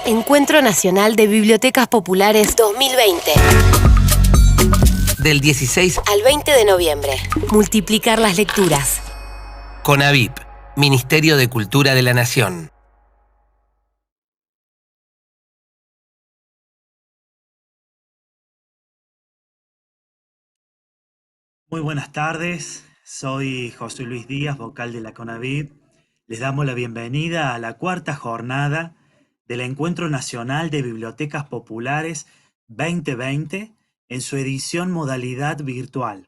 Encuentro Nacional de Bibliotecas Populares 2020. Del 16 al 20 de noviembre. Multiplicar las lecturas. CONAVIP, Ministerio de Cultura de la Nación. Muy buenas tardes, soy José Luis Díaz, vocal de la CONAVIP. Les damos la bienvenida a la cuarta jornada del Encuentro Nacional de Bibliotecas Populares 2020 en su edición modalidad virtual.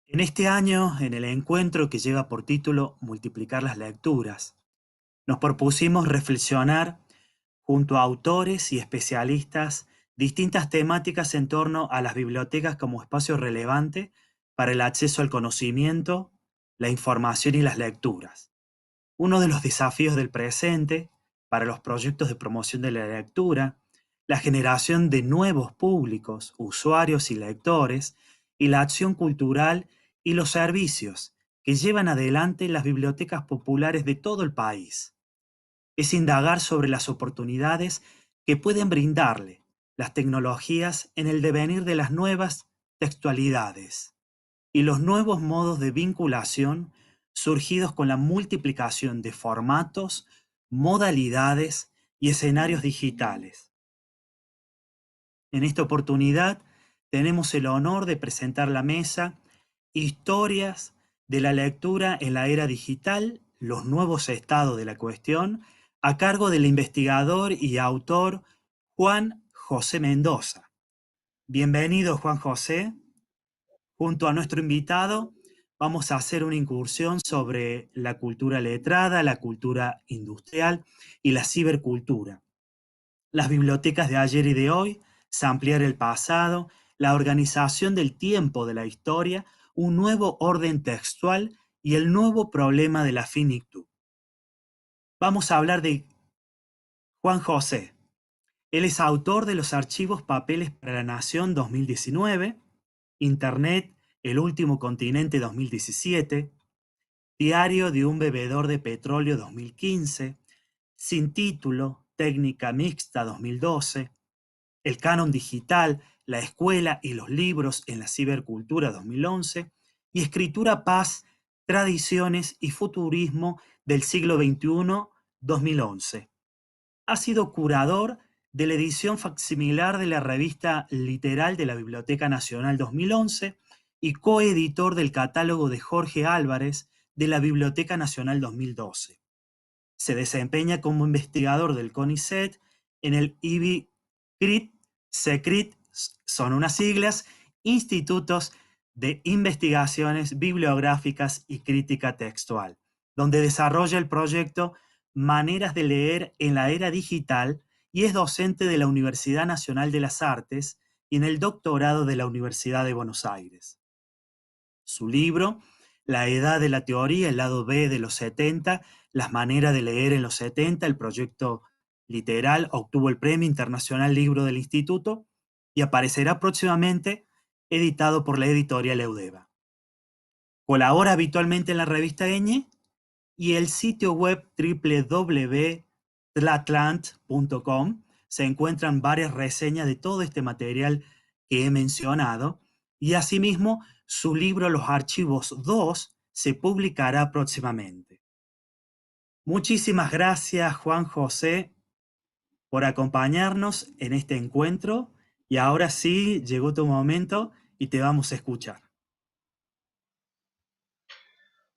En este año, en el encuentro que lleva por título Multiplicar las lecturas, nos propusimos reflexionar junto a autores y especialistas distintas temáticas en torno a las bibliotecas como espacio relevante para el acceso al conocimiento, la información y las lecturas. Uno de los desafíos del presente para los proyectos de promoción de la lectura, la generación de nuevos públicos, usuarios y lectores, y la acción cultural y los servicios que llevan adelante las bibliotecas populares de todo el país. Es indagar sobre las oportunidades que pueden brindarle las tecnologías en el devenir de las nuevas textualidades y los nuevos modos de vinculación surgidos con la multiplicación de formatos, modalidades y escenarios digitales. En esta oportunidad tenemos el honor de presentar la mesa Historias de la lectura en la era digital, los nuevos estados de la cuestión, a cargo del investigador y autor Juan José Mendoza. Bienvenido, Juan José. Junto a nuestro invitado vamos a hacer una incursión sobre la cultura letrada, la cultura industrial y la cibercultura. Las bibliotecas de ayer y de hoy, samplear el pasado, la organización del tiempo de la historia, un nuevo orden textual y el nuevo problema de la finitud. Vamos a hablar de Juan José. Él es autor de los archivos Papeles para la Nación 2019, Internet, el último continente 2017, Diario de un bebedor de petróleo 2015, Sin título, Técnica mixta 2012, El canon digital, la escuela y los libros en la cibercultura 2011 y Escritura, paz, tradiciones y futurismo del siglo XXI 2011. Ha sido curador de la edición facsimilar de la revista Literal de la Biblioteca Nacional 2011 y coeditor del catálogo de Jorge Álvarez de la Biblioteca Nacional 2012. Se desempeña como investigador del CONICET en el IBCRIT, SECRIT, son unas siglas, Institutos de Investigaciones Bibliográficas y Crítica Textual, donde desarrolla el proyecto Maneras de leer en la era digital y es docente de la Universidad Nacional de las Artes y en el doctorado de la Universidad de Buenos Aires. Su libro, La edad de la teoría, el lado B de los 70, las maneras de leer en los 70, el proyecto Literal, obtuvo el Premio Internacional Libro del Instituto y aparecerá próximamente editado por la editorial Eudeva. Colabora habitualmente en la revista Ñ y el sitio web www.tlatlant.com. Se encuentran varias reseñas de todo este material que he mencionado y asimismo su libro Los Archivos 2 se publicará próximamente. Muchísimas gracias, Juan José, por acompañarnos en este encuentro y ahora sí llegó tu momento y te vamos a escuchar.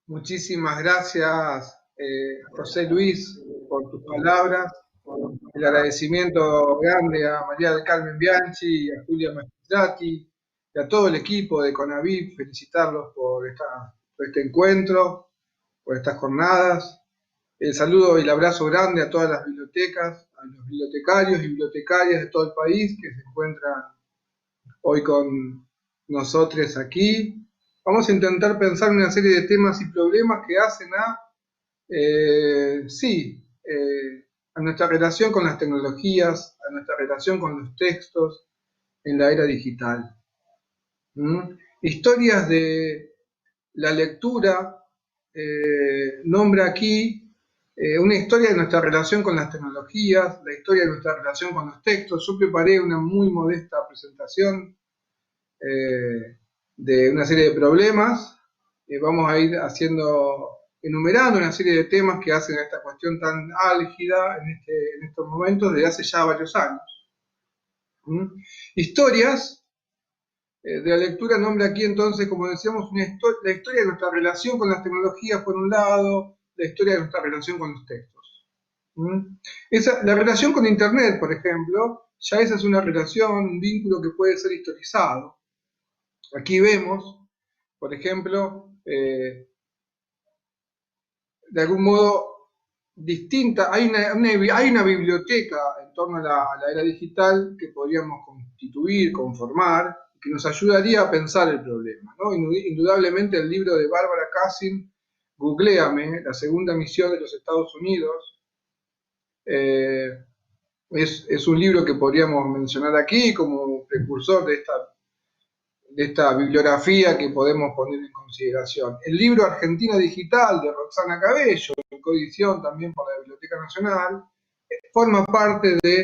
Muchísimas gracias, José Luis, por tus palabras. El agradecimiento grande a María del Carmen Bianchi, a Julia Magistrati y a todo el equipo de CONAVIP, felicitarlos por este encuentro, por estas jornadas. El saludo y el abrazo grande a todas las bibliotecas, a los bibliotecarios y bibliotecarias de todo el país que se encuentran hoy con nosotros aquí. Vamos a intentar pensar una serie de temas y problemas que hacen a nuestra relación con las tecnologías, a nuestra relación con los textos en la era digital. Historias de la lectura nombra aquí una historia de nuestra relación con las tecnologías, la historia de nuestra relación con los textos. Yo preparé una muy modesta presentación de una serie de problemas. Vamos a ir enumerando una serie de temas que hacen esta cuestión tan álgida en estos momentos desde hace ya varios años. Historias de la lectura nombra aquí entonces, como decíamos, la historia de nuestra relación con las tecnologías por un lado, la historia de nuestra relación con los textos. La relación con Internet, por ejemplo, ya esa es una relación, un vínculo que puede ser historizado. Aquí vemos, por ejemplo, de algún modo distinta, hay una biblioteca en torno a la era digital que podríamos constituir, conformar, que nos ayudaría a pensar el problema, ¿no? Indudablemente el libro de Barbara Cassin, Googléame, la segunda misión de los Estados Unidos, es un libro que podríamos mencionar aquí como precursor de esta bibliografía que podemos poner en consideración. El libro Argentina Digital de Roxana Cabello, en coedición también por la Biblioteca Nacional, forma parte de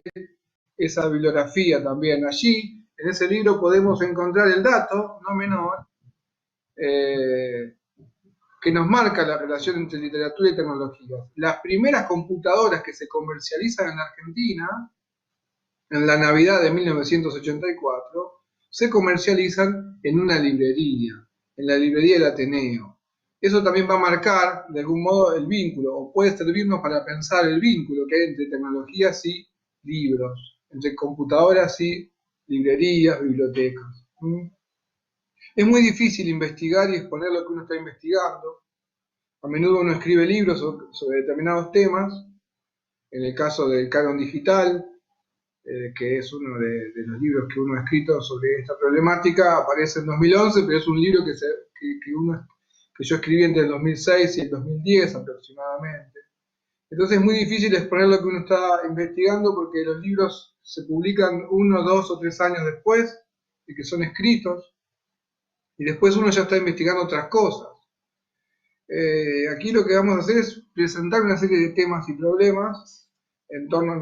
esa bibliografía también. Allí, en ese libro podemos encontrar el dato, no menor, que nos marca la relación entre literatura y tecnología. Las primeras computadoras que se comercializan en la Argentina, en la Navidad de 1984, se comercializan en una librería, en la librería del Ateneo. Eso también va a marcar, de algún modo, el vínculo, o puede servirnos para pensar el vínculo que hay entre tecnologías y libros, entre computadoras y librerías, bibliotecas. Es muy difícil investigar y exponer lo que uno está investigando. A menudo uno escribe libros sobre determinados temas, en el caso del canon digital, que es uno de los libros que uno ha escrito sobre esta problemática, aparece en 2011, pero es un libro que yo escribí entre el 2006 y el 2010 aproximadamente. Entonces es muy difícil exponer lo que uno está investigando porque los libros se publican 1, 2 o 3 años después de que son escritos y después uno ya está investigando otras cosas. Aquí lo que vamos a hacer es presentar una serie de temas y problemas en torno a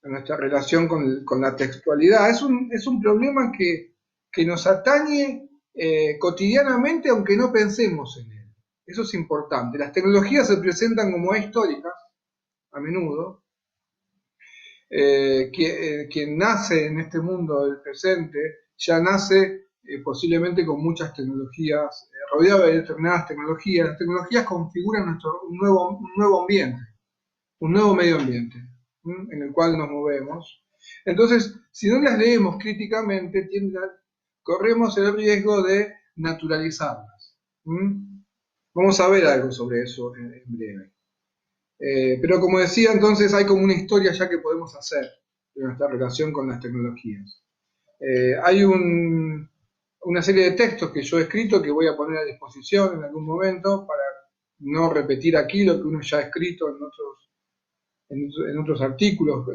nuestra relación con la textualidad. Es un problema que nos atañe cotidianamente, aunque no pensemos en él. Eso es importante. Las tecnologías se presentan como ahistóricas, a menudo. Quien nace en este mundo del presente ya nace posiblemente con muchas tecnologías, rodeado de determinadas tecnologías. Las tecnologías configuran un nuevo ambiente, un nuevo medio ambiente en el cual nos movemos. Entonces, si no las leemos críticamente, corremos el riesgo de naturalizarlas. Vamos a ver algo sobre eso en breve. Pero como decía, entonces hay como una historia ya que podemos hacer de nuestra relación con las tecnologías. Hay una serie de textos que yo he escrito que voy a poner a disposición en algún momento para no repetir aquí lo que uno ya ha escrito en otros artículos,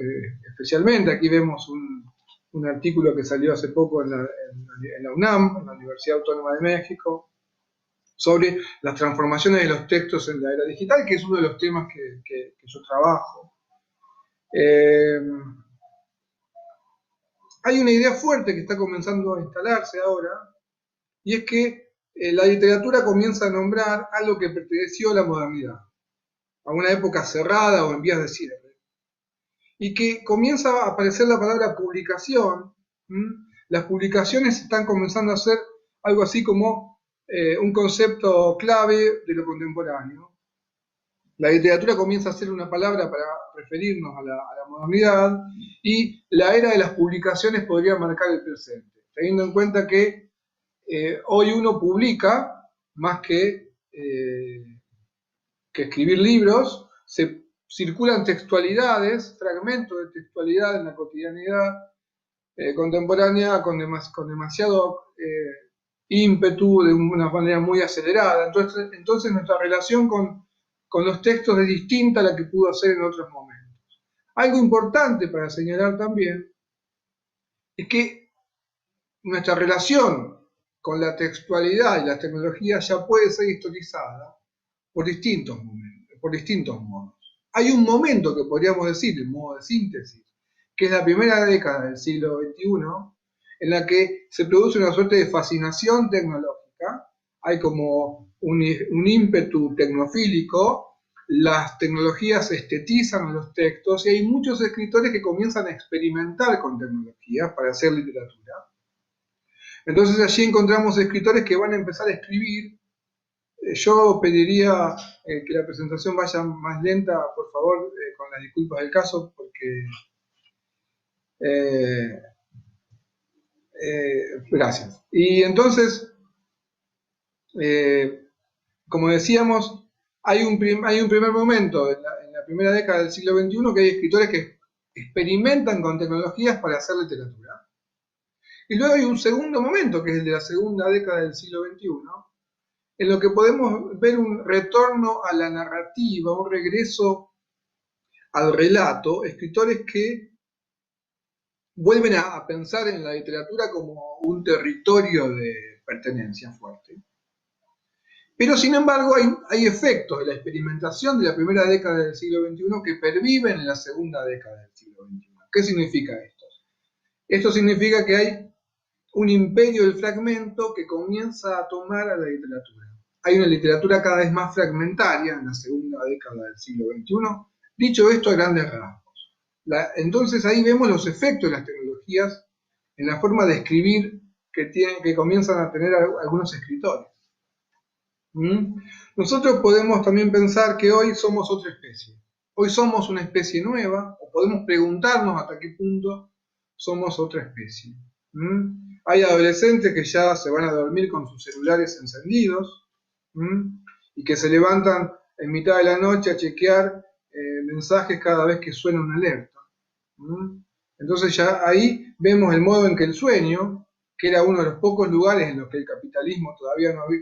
especialmente. Aquí vemos un artículo que salió hace poco en la UNAM, en la Universidad Autónoma de México, sobre las transformaciones de los textos en la era digital, que es uno de los temas que yo trabajo. Hay una idea fuerte que está comenzando a instalarse ahora, y es que la literatura comienza a nombrar algo que perteneció a la modernidad, a una época cerrada o en vías de cierre, y que comienza a aparecer la palabra publicación. Las publicaciones están comenzando a ser algo así como un concepto clave de lo contemporáneo. La literatura comienza a ser una palabra para referirnos a la modernidad, y la era de las publicaciones podría marcar el presente, teniendo en cuenta que hoy uno publica más que escribir libros. Se circulan textualidades, fragmentos de textualidad en la cotidianidad contemporánea con demasiado ímpetu, de una manera muy acelerada. Entonces nuestra relación con los textos es distinta a la que pudo ser en otros momentos. Algo importante para señalar también es que nuestra relación con la textualidad y la tecnología ya puede ser historizada por distintos momentos, por distintos modos. Hay un momento que podríamos decir, el modo de síntesis, que es la primera década del siglo XXI, en la que se produce una suerte de fascinación tecnológica, hay como un ímpetu tecnofílico, las tecnologías estetizan los textos y hay muchos escritores que comienzan a experimentar con tecnologías para hacer literatura. Entonces allí encontramos escritores que van a empezar a escribir. Yo pediría que la presentación vaya más lenta, por favor, con las disculpas del caso, porque... gracias. Y entonces, como decíamos, hay un primer momento en la primera década del siglo XXI que hay escritores que experimentan con tecnologías para hacer literatura. Y luego hay un segundo momento, que es el de la segunda década del siglo XXI, en lo que podemos ver un retorno a la narrativa, un regreso al relato, escritores que vuelven a pensar en la literatura como un territorio de pertenencia fuerte. Pero sin embargo hay efectos de la experimentación de la primera década del siglo XXI que perviven en la segunda década del siglo XXI. ¿Qué significa esto? Esto significa que hay un imperio del fragmento que comienza a tomar a la literatura. Hay una literatura cada vez más fragmentaria en la segunda década del siglo XXI. Dicho esto a grandes rasgos. Entonces ahí vemos los efectos de las tecnologías en la forma de escribir que comienzan a tener algunos escritores. Nosotros podemos también pensar que hoy somos otra especie. Hoy somos una especie nueva, o podemos preguntarnos hasta qué punto somos otra especie. Hay adolescentes que ya se van a dormir con sus celulares encendidos y que se levantan en mitad de la noche a chequear mensajes cada vez que suena una alerta. Entonces ya ahí vemos el modo en que el sueño, que era uno de los pocos lugares en los que el capitalismo todavía no había,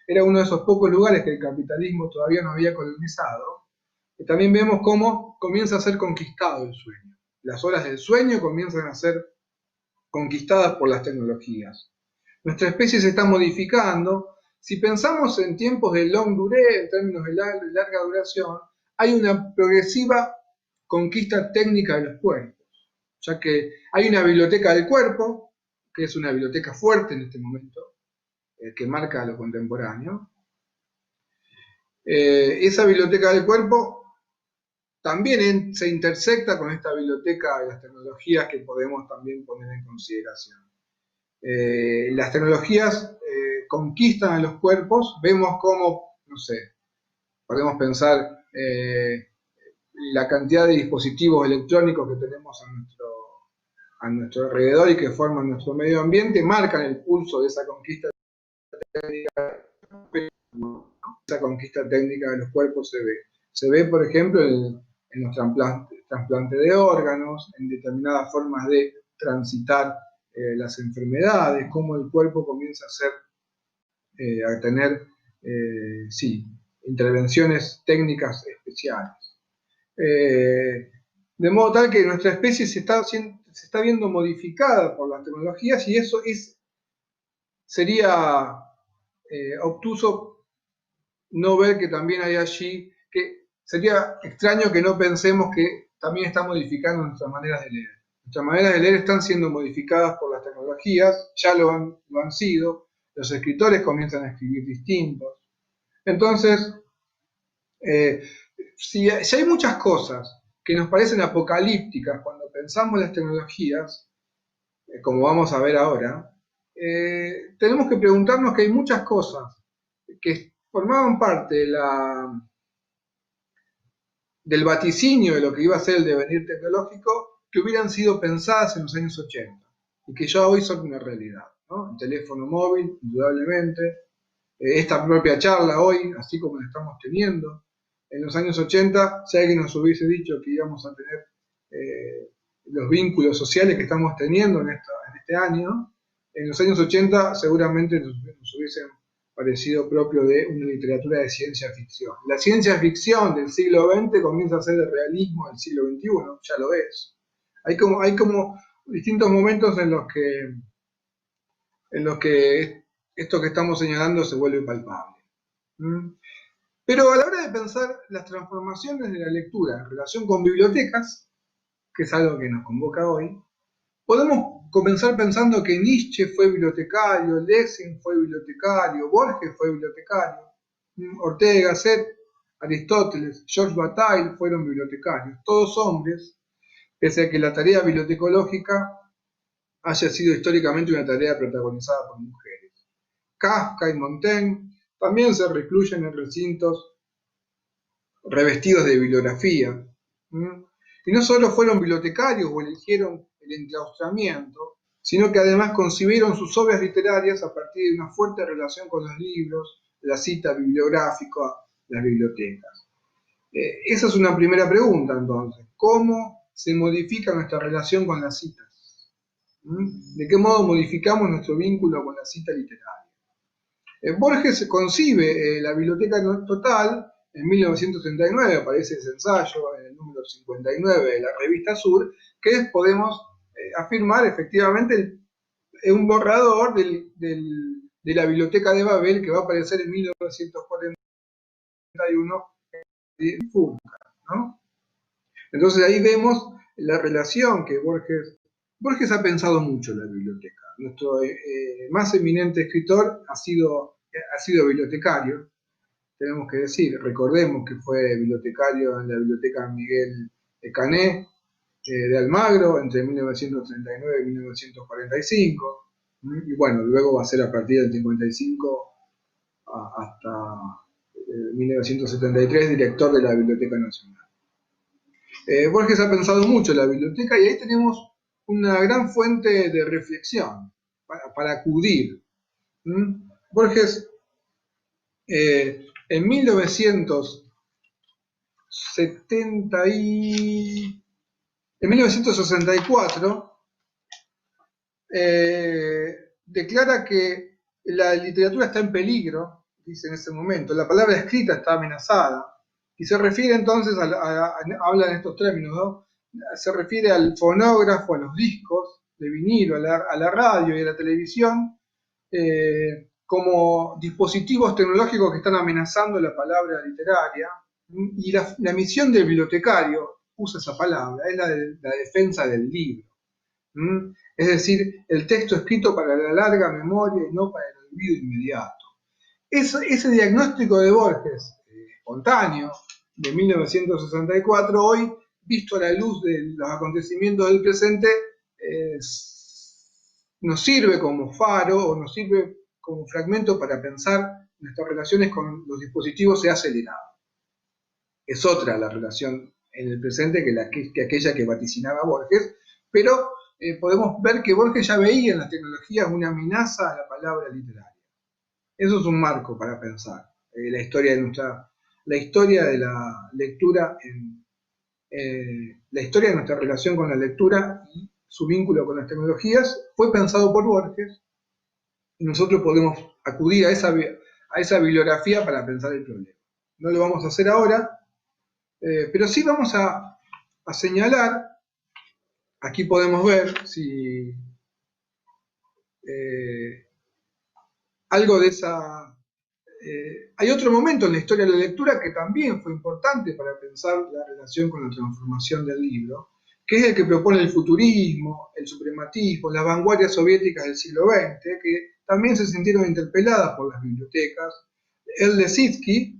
era uno de esos pocos lugares que el capitalismo todavía no había colonizado, y también vemos cómo comienza a ser conquistado el sueño. Las horas del sueño comienzan a ser conquistadas por las tecnologías. Nuestra especie se está modificando. Si pensamos en tiempos de long durée, en términos de larga duración, hay una progresiva conquista técnica de los cuerpos, ya que hay una biblioteca del cuerpo, que es una biblioteca fuerte en este momento, que marca lo contemporáneo. Esa biblioteca del cuerpo también se intersecta con esta biblioteca de las tecnologías que podemos también poner en consideración. Las tecnologías conquistan a los cuerpos, vemos cómo, no sé, podemos pensar la cantidad de dispositivos electrónicos que tenemos a nuestro alrededor y que forman nuestro medio ambiente, marcan el pulso de esa conquista técnica. Esa conquista técnica de los cuerpos se ve. Se ve, por ejemplo, en los trasplantes de órganos, en determinadas formas de transitar las enfermedades, cómo el cuerpo comienza a tener, intervenciones técnicas especiales. De modo tal que nuestra especie se está viendo modificada por las tecnologías y eso sería obtuso no ver que también hay allí, que sería extraño que no pensemos que también está modificando nuestras maneras de leer. Nuestras maneras de leer están siendo modificadas por las tecnologías, ya lo han sido, los escritores comienzan a escribir distintos. Entonces, si hay muchas cosas que nos parecen apocalípticas cuando pensamos las tecnologías, como vamos a ver ahora, tenemos que preguntarnos que hay muchas cosas que formaban parte del vaticinio de lo que iba a ser el devenir tecnológico, que hubieran sido pensadas en los años 80 y que ya hoy son una realidad, ¿no? El teléfono móvil, indudablemente, esta propia charla hoy, así como la estamos teniendo. En los años 80, si alguien nos hubiese dicho que íbamos a tener los vínculos sociales que estamos teniendo en este año, en los años 80 seguramente nos hubiesen parecido propio de una literatura de ciencia ficción. La ciencia ficción del siglo XX comienza a ser el realismo del siglo XXI, ya lo es. Hay como distintos momentos en los que esto que estamos señalando se vuelve palpable. Pero a la hora de pensar las transformaciones de la lectura en relación con bibliotecas, que es algo que nos convoca hoy, podemos comenzar pensando que Nietzsche fue bibliotecario, Lessing fue bibliotecario, Borges fue bibliotecario, Ortega y Gasset, Aristóteles, George Bataille fueron bibliotecarios, todos hombres, pese a que la tarea bibliotecológica haya sido históricamente una tarea protagonizada por mujeres. Kafka y Montaigne también se recluyen en recintos revestidos de bibliografía. Y no solo fueron bibliotecarios o eligieron el enclaustramiento, sino que además concibieron sus obras literarias a partir de una fuerte relación con los libros, la cita bibliográfica, las bibliotecas. Esa es una primera pregunta, entonces. ¿Cómo se modifica nuestra relación con las citas? ¿De qué modo modificamos nuestro vínculo con la cita literaria? Borges concibe la biblioteca total. En 1939 aparece ese ensayo, en el número 59 de la revista Sur, que podemos afirmar efectivamente un borrador de la biblioteca de Babel, que va a aparecer en 1941 en Funca, ¿no? Entonces ahí vemos la relación que Borges ha pensado mucho en la biblioteca. Nuestro más eminente escritor ha sido bibliotecario, tenemos que decir. Recordemos que fue bibliotecario en la Biblioteca Miguel Cané de Almagro entre 1939 y 1945, y bueno, luego va a ser a partir del 55 hasta 1973 director de la Biblioteca Nacional. Borges ha pensado mucho en la biblioteca y ahí tenemos una gran fuente de reflexión para acudir. Borges en 1964 declara que la literatura está en peligro, dice en ese momento, la palabra escrita está amenazada, y se refiere entonces, habla en estos términos, ¿no? Se refiere al fonógrafo, a los discos de vinilo, a la radio y a la televisión, como dispositivos tecnológicos que están amenazando la palabra literaria, y la misión del bibliotecario, usa esa palabra, es la defensa del libro. Es decir, el texto escrito para la larga memoria y no para el olvido inmediato. Ese diagnóstico de Borges, espontáneo, de 1964, hoy, visto a la luz de los acontecimientos del presente, nos sirve como faro o nos sirve como fragmento para pensar nuestras relaciones con los dispositivos se ha acelerado. Es otra la relación en el presente que aquella que vaticinaba Borges, pero podemos ver que Borges ya veía en las tecnologías una amenaza a la palabra literaria. Eso es un marco para pensar la historia de la lectura, la historia de nuestra relación con la lectura y su vínculo con las tecnologías fue pensado por Borges, y nosotros podemos acudir a esa bibliografía para pensar el problema. No lo vamos a hacer ahora, pero sí vamos a señalar, aquí podemos ver si algo de esa... hay otro momento en la historia de la lectura que también fue importante para pensar la relación con la transformación del libro, que es el que propone el futurismo, el suprematismo, las vanguardias soviéticas del siglo XX, que también se sintieron interpeladas por las bibliotecas. Lissitzky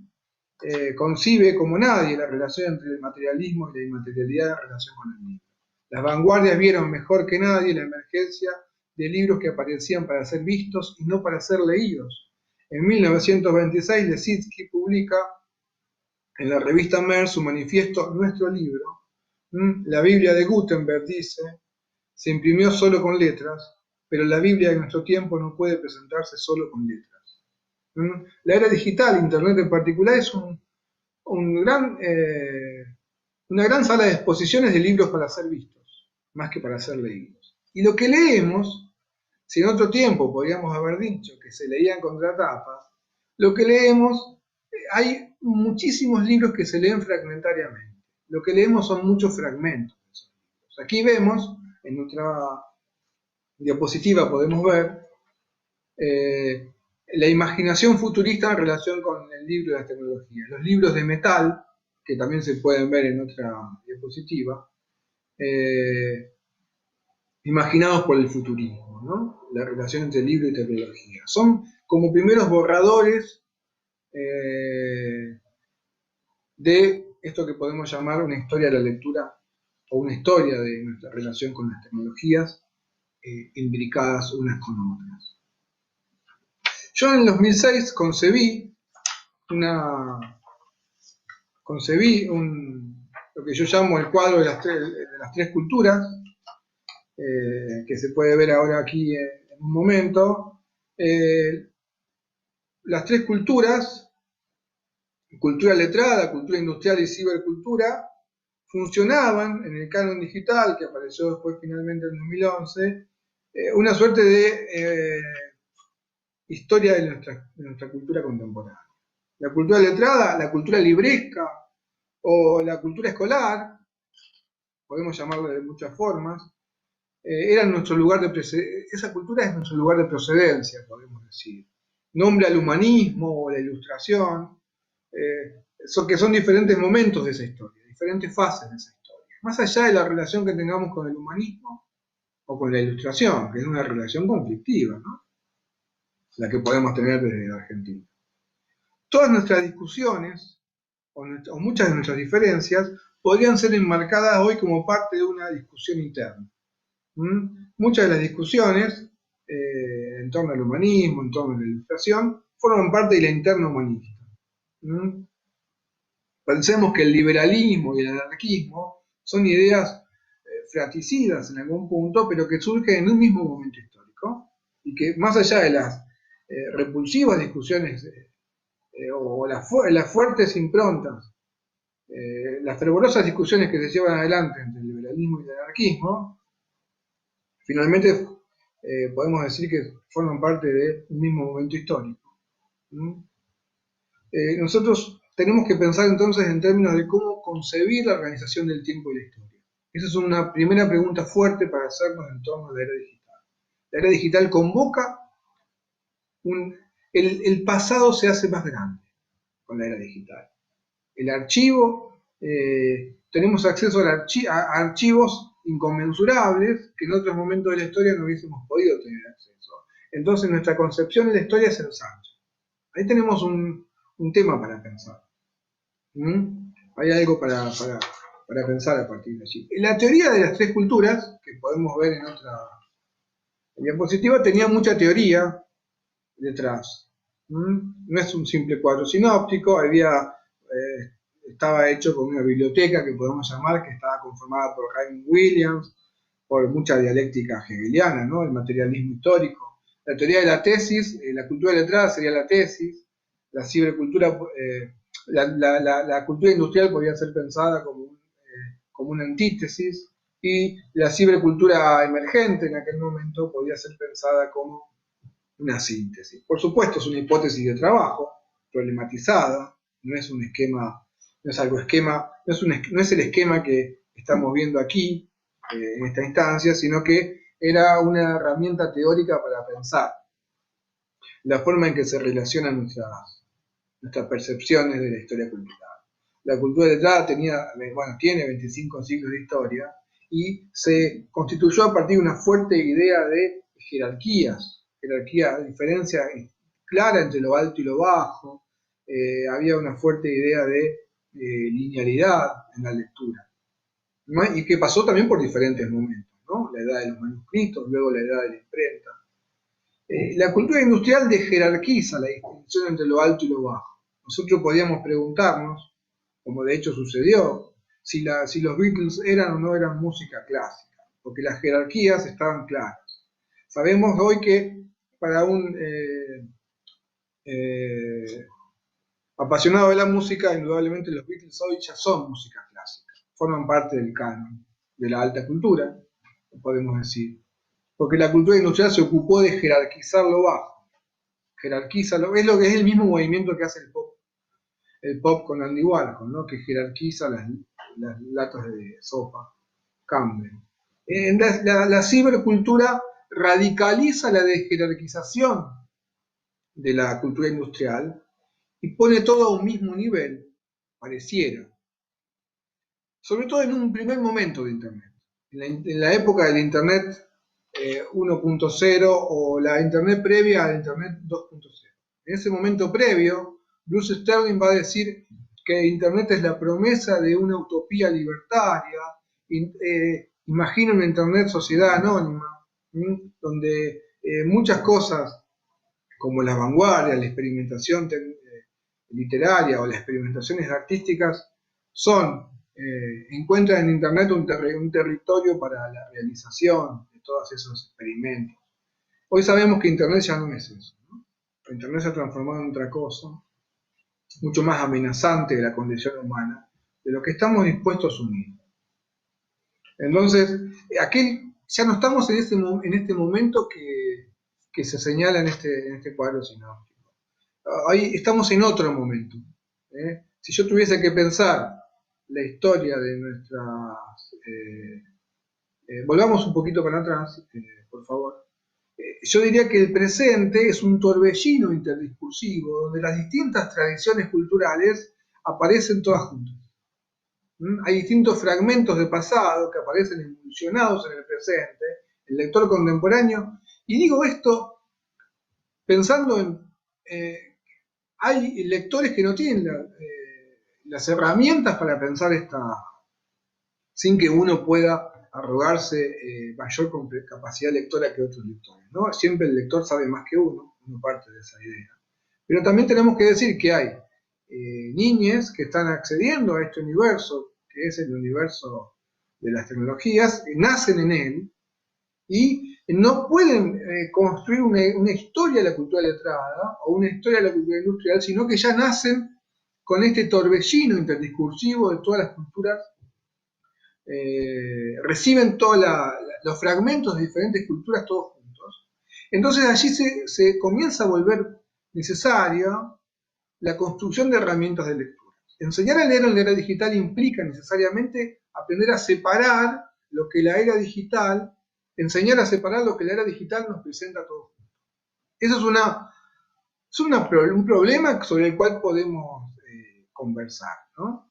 concibe como nadie la relación entre el materialismo y la inmaterialidad en relación con el libro. Las vanguardias vieron mejor que nadie la emergencia de libros que aparecían para ser vistos y no para ser leídos. En 1926, Lissitzky publica en la revista Mer su manifiesto Nuestro Libro. La Biblia de Gutenberg, dice, se imprimió solo con letras, pero la Biblia de nuestro tiempo no puede presentarse solo con letras. La era digital, Internet en particular, es una gran sala de exposiciones de libros para ser vistos, más que para ser leídos. Y lo que leemos, si en otro tiempo podríamos haber dicho que se leían contratapas, lo que leemos, hay muchísimos libros que se leen fragmentariamente. Lo que leemos son muchos fragmentos. Aquí vemos, en nuestra diapositiva podemos ver la imaginación futurista en relación con el libro de la tecnología. Los libros de metal, que también se pueden ver en otra diapositiva, imaginados por el futurismo, ¿no? La relación entre libro y tecnología. Son como primeros borradores de esto que podemos llamar una historia de la lectura o una historia de nuestra relación con las tecnologías imbricadas unas con otras. Yo en el 2006 concebí lo que yo llamo el cuadro de las tres culturas, que se puede ver ahora aquí en un momento. Las tres culturas, cultura letrada, cultura industrial y cibercultura, funcionaban en el canon digital, que apareció después finalmente en 2011, una suerte de historia de nuestra cultura contemporánea. La cultura letrada, la cultura libresca o la cultura escolar, podemos llamarla de muchas formas, era nuestro lugar de esa cultura es nuestro lugar de procedencia, podemos decir. Nombra el humanismo o la ilustración, que son diferentes momentos de esa historia, diferentes fases de esa historia. Más allá de la relación que tengamos con el humanismo o con la ilustración, que es una relación conflictiva, ¿no? La que podemos tener desde la Argentina. Todas nuestras discusiones, o muchas de nuestras diferencias, podrían ser enmarcadas hoy como parte de una discusión interna. Muchas de las discusiones en torno al humanismo, en torno a la ilustración, forman parte de la interna humanista. Pensemos que el liberalismo y el anarquismo son ideas fratricidas en algún punto, pero que surgen en un mismo momento histórico, y que más allá de las repulsivas discusiones o las fuertes improntas, las fervorosas discusiones que se llevan adelante entre el liberalismo y el anarquismo, finalmente podemos decir que forman parte de un mismo momento histórico. Nosotros tenemos que pensar entonces en términos de cómo concebir la organización del tiempo y la historia. Esa es una primera pregunta fuerte para hacernos en torno a la era digital. La era digital convoca el pasado se hace más grande con la era digital. El archivo, tenemos acceso a archivos inconmensurables que en otros momentos de la historia no hubiésemos podido tener acceso. Entonces nuestra concepción de la historia se ensancha. Ahí tenemos un tema para pensar. Hay algo para pensar a partir de allí. La teoría de las tres culturas, que podemos ver en otra diapositiva, tenía mucha teoría detrás. No es un simple cuadro sinóptico, estaba hecho con una biblioteca que podemos llamar, que estaba conformada por Raymond Williams, por mucha dialéctica hegeliana, ¿no? El materialismo histórico. La teoría de la tesis, la cultura letrada sería la tesis, la cibercultura, la cultura industrial podría ser pensada como una antítesis, y la cibercultura emergente en aquel momento podría ser pensada como una síntesis. Por supuesto, es una hipótesis de trabajo, problematizada, no es un esquema, no es el esquema que estamos viendo aquí, en esta instancia, sino que era una herramienta teórica para pensar la forma en que se relacionan nuestras percepciones de la historia cultural. La cultura letrada tiene 25 siglos de historia y se constituyó a partir de una fuerte idea de jerarquías, diferencia clara entre lo alto y lo bajo, había una fuerte idea de linealidad en la lectura, ¿no? Y que pasó también por diferentes momentos, ¿no? La edad de los manuscritos, luego la edad de la imprenta. La cultura industrial dejerarquiza la distinción entre lo alto y lo bajo. Nosotros podíamos preguntarnos, como de hecho sucedió, si los Beatles eran o no eran música clásica, porque las jerarquías estaban claras. Sabemos hoy que para un apasionado de la música, indudablemente los Beatles hoy ya son música clásica, forman parte del canon, de la alta cultura, podemos decir. Porque la cultura industrial se ocupó de jerarquizar lo bajo. Es lo que es el mismo movimiento que hace el pop con Andy Warhol, ¿no? Que jerarquiza las latas de sopa, Campbell. La cibercultura radicaliza la desjerarquización de la cultura industrial y pone todo a un mismo nivel, pareciera. Sobre todo en un primer momento de Internet. En la época del Internet 1.0 o la Internet previa al Internet 2.0. En ese momento previo, Bruce Sterling va a decir que Internet es la promesa de una utopía libertaria. Imagina una Internet sociedad anónima, donde muchas cosas como la vanguardia, la experimentación literaria o las experimentaciones artísticas encuentran en Internet un territorio para la realización de todos esos experimentos. Hoy sabemos que Internet ya no es eso, ¿no? Internet se ha transformado en otra cosa, mucho más amenazante de la condición humana, de lo que estamos dispuestos a asumir. Entonces, ya no estamos en este momento que se señala en este cuadro sinóptico. Ahí estamos en otro momento. Si yo tuviese que pensar la historia de nuestras... volvamos un poquito para atrás, por favor. Yo diría que el presente es un torbellino interdiscursivo donde las distintas tradiciones culturales aparecen todas juntas. Hay distintos fragmentos de pasado que aparecen emulsionados en el presente, el lector contemporáneo, y digo esto pensando en... hay lectores que no tienen las herramientas para pensar sin que uno pueda arrogarse mayor capacidad lectora que otros lectores, ¿no? Siempre el lector sabe más que uno parte de esa idea. Pero también tenemos que decir que hay niñas que están accediendo a este universo, que es el universo de las tecnologías, nacen en él y no pueden construir una historia de la cultura letrada o una historia de la cultura industrial, sino que ya nacen con este torbellino interdiscursivo de todas las culturas. Reciben todos los fragmentos de diferentes culturas todos juntos. Entonces allí se comienza a volver necesaria la construcción de herramientas de lectura. Enseñar a leer en la era digital implica necesariamente aprender a separar lo que la era digital, enseñar a separar lo que la era digital nos presenta a todos juntos. Eso es un problema sobre el cual podemos conversar, ¿no?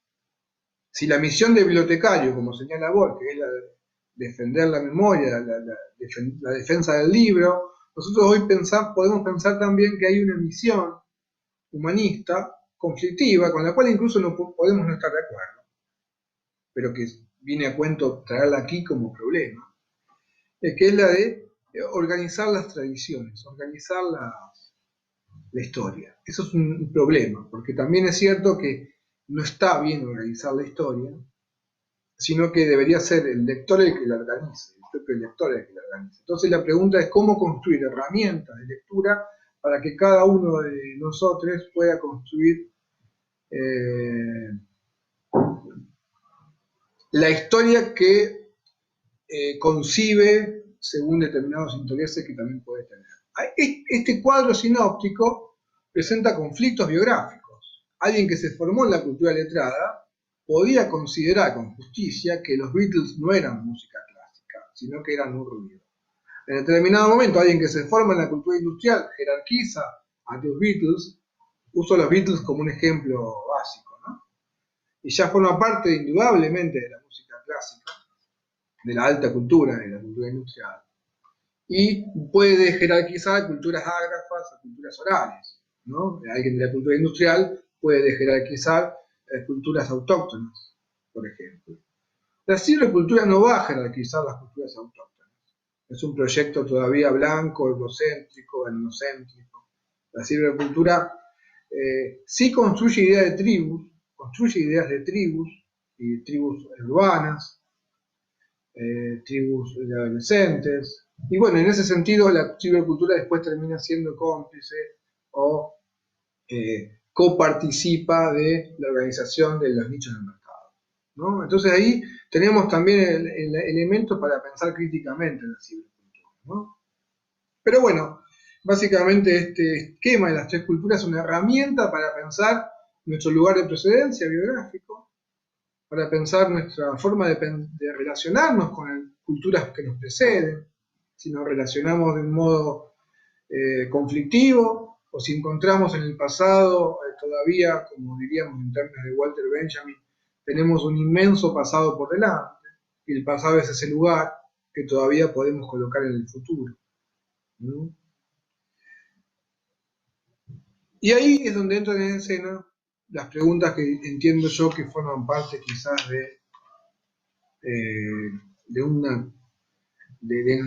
Si la misión de bibliotecario, como señala Borges, que es la de defender la memoria, la defensa del libro, nosotros hoy podemos pensar también que hay una misión humanista, conflictiva, con la cual incluso no podemos no estar de acuerdo, pero que viene a cuento traerla aquí como problema, que es la de organizar las tradiciones, organizar la historia. Eso es un problema, porque también es cierto que no está bien organizar la historia, sino que debería ser el lector el que la organice, el propio lector el que la organice. Entonces la pregunta es cómo construir herramientas de lectura para que cada uno de nosotros pueda construir la historia que concibe según determinados intereses que también puede tener. Este cuadro sinóptico presenta conflictos biográficos. Alguien que se formó en la cultura letrada podía considerar con justicia que los Beatles no eran música clásica, sino que eran un ruido. En determinado momento, alguien que se forma en la cultura industrial jerarquiza a los Beatles, uso a los Beatles como un ejemplo básico, ¿no? Y ya forma parte indudablemente de la música clásica, de la alta cultura, de la cultura industrial, y puede jerarquizar culturas ágrafas o culturas orales, ¿no? Alguien de la cultura industrial puede jerarquizar culturas autóctonas, por ejemplo. La silvicultura no va a jerarquizar las culturas autóctonas. Es un proyecto todavía blanco, egocéntrico, etnocéntrico. La silvicultura sí construye ideas de tribus, y tribus urbanas, tribus de adolescentes. Y bueno, en ese sentido la silvicultura después termina siendo cómplice o coparticipa de la organización de los nichos del mercado, ¿no? Entonces ahí tenemos también el elemento para pensar críticamente en la cibercultura, ¿no? Pero bueno, básicamente este esquema de las tres culturas es una herramienta para pensar nuestro lugar de procedencia biográfico, para pensar nuestra forma de relacionarnos con culturas que nos preceden, si nos relacionamos de un modo conflictivo, o si encontramos en el pasado, todavía, como diríamos en términos de Walter Benjamin, tenemos un inmenso pasado por delante, y el pasado es ese lugar que todavía podemos colocar en el futuro. ¿No? Y ahí es donde entran en escena las preguntas que entiendo yo que forman parte quizás de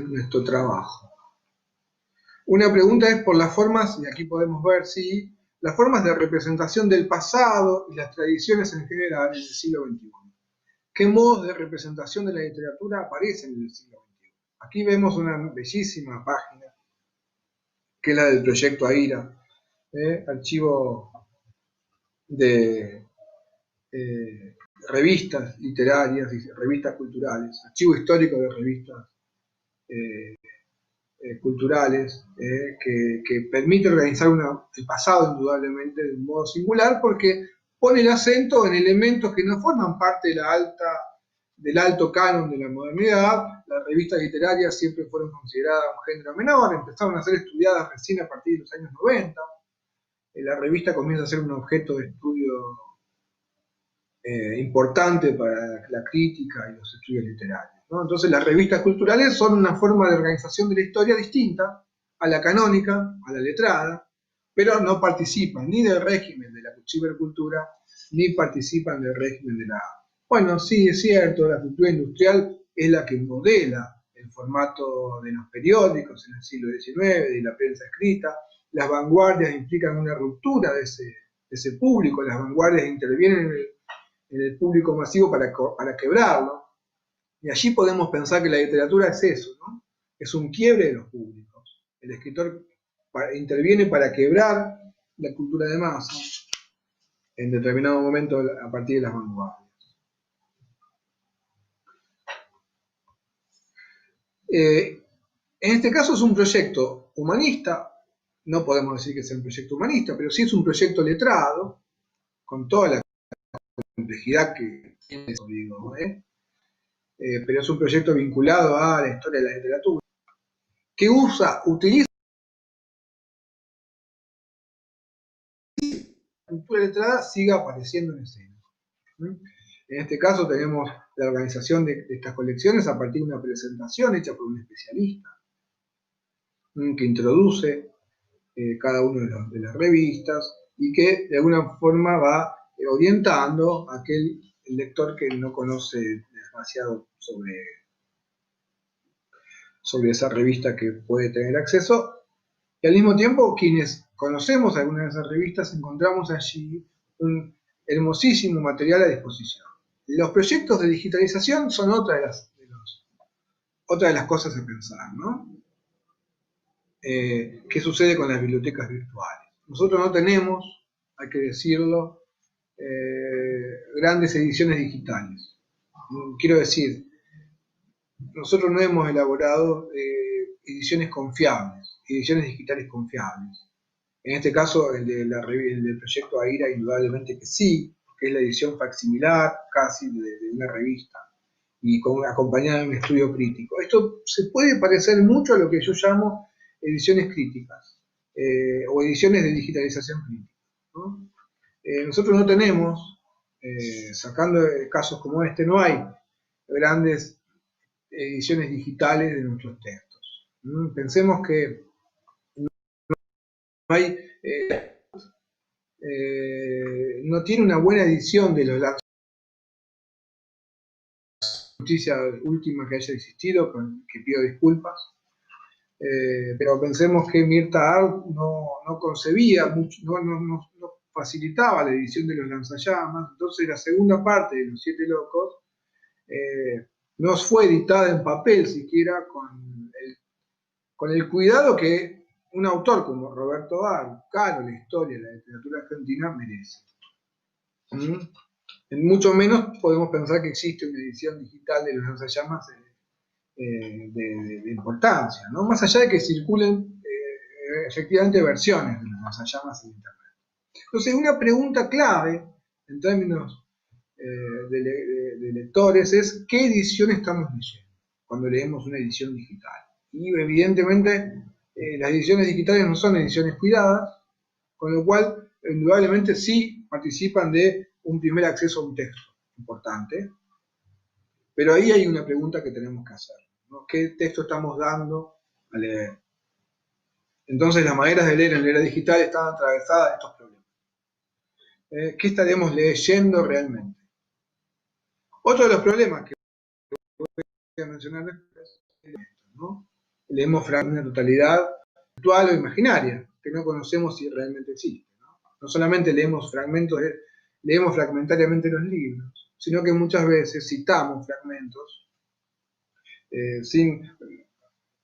nuestro trabajo. Una pregunta es por las formas, y aquí podemos ver, sí, las formas de representación del pasado y las tradiciones en general en el siglo XXI. ¿Qué modos de representación de la literatura aparecen en el siglo XXI? Aquí vemos una bellísima página, que es la del proyecto AIRA, archivo de revistas literarias y revistas culturales, archivo histórico de revistas culturales, que permite organizar el pasado indudablemente de un modo singular, porque pone el acento en elementos que no forman parte del alto canon de la modernidad. Las revistas literarias siempre fueron consideradas un género menor, empezaron a ser estudiadas recién a partir de los años 90. La revista comienza a ser un objeto de estudio importante para la crítica y los estudios literarios, ¿no? Entonces las revistas culturales son una forma de organización de la historia distinta a la canónica, a la letrada, pero no participan ni del régimen de la cibercultura, ni participan del régimen de la... Bueno, sí, es cierto, la cultura industrial es la que modela el formato de los periódicos en el siglo XIX, de la prensa escrita. Las vanguardias implican una ruptura de ese público, las vanguardias intervienen en el público masivo para quebrarlo. Y allí podemos pensar que la literatura es eso, ¿no? Es un quiebre de los públicos. El escritor interviene para quebrar la cultura de masa en determinado momento a partir de las vanguardias. En este caso es un proyecto humanista, no podemos decir que sea un proyecto humanista, pero sí es un proyecto letrado, con toda la complejidad que tiene eso, digo, pero es un proyecto vinculado a la historia de la literatura, que utiliza la cultura letrada siga apareciendo en escena. En este caso tenemos la organización de estas colecciones a partir de una presentación hecha por un especialista que introduce cada una de las revistas y que de alguna forma va orientando a aquel lector que no conoce demasiado sobre esa revista que puede tener acceso, y al mismo tiempo quienes conocemos algunas de esas revistas encontramos allí un hermosísimo material a disposición. Los proyectos de digitalización son otra de las cosas a pensar, ¿no? ¿Qué sucede con las bibliotecas virtuales? Nosotros no tenemos, hay que decirlo, grandes ediciones digitales. Quiero decir, nosotros no hemos elaborado ediciones confiables, ediciones digitales confiables. En este caso, el del proyecto AIRA, indudablemente que sí, que es la edición facsimilar casi de una revista, y acompañada de un estudio crítico. Esto se puede parecer mucho a lo que yo llamo ediciones críticas, o ediciones de digitalización crítica, ¿no? Nosotros no tenemos, sacando casos como este, no hay grandes ediciones digitales de nuestros textos. Pensemos que no hay, no tiene una buena edición de la noticia última que haya existido, que pido disculpas, pero pensemos que Mirta Art no concebía mucho, no facilitaba la edición de los lanzallamas. Entonces la segunda parte de Los Siete Locos no fue editada en papel siquiera con el cuidado que un autor como Roberto Art, caro la historia de la literatura argentina, merece. En mucho menos podemos pensar que existe una edición digital de los lanzallamas de importancia, ¿no? Más allá de que circulen efectivamente versiones de los lanzallamas en Internet. Entonces, una pregunta clave en términos de lectores es ¿qué edición estamos leyendo cuando leemos una edición digital? Y evidentemente las ediciones digitales no son ediciones cuidadas, Con lo cual, indudablemente sí participan de un primer acceso a un texto importante, pero ahí hay una pregunta que tenemos que hacer, ¿no? ¿Qué texto estamos dando a leer? Entonces las maneras de leer en la era digital están atravesadas de estos problemas. ¿Qué estaremos leyendo realmente? Otro de los problemas que voy a mencionar después es esto, ¿no? Leemos una totalidad virtual o imaginaria, que no conocemos si realmente existe, ¿no? No solamente leemos fragmentos, leemos fragmentariamente los libros, sino que muchas veces citamos fragmentos sin,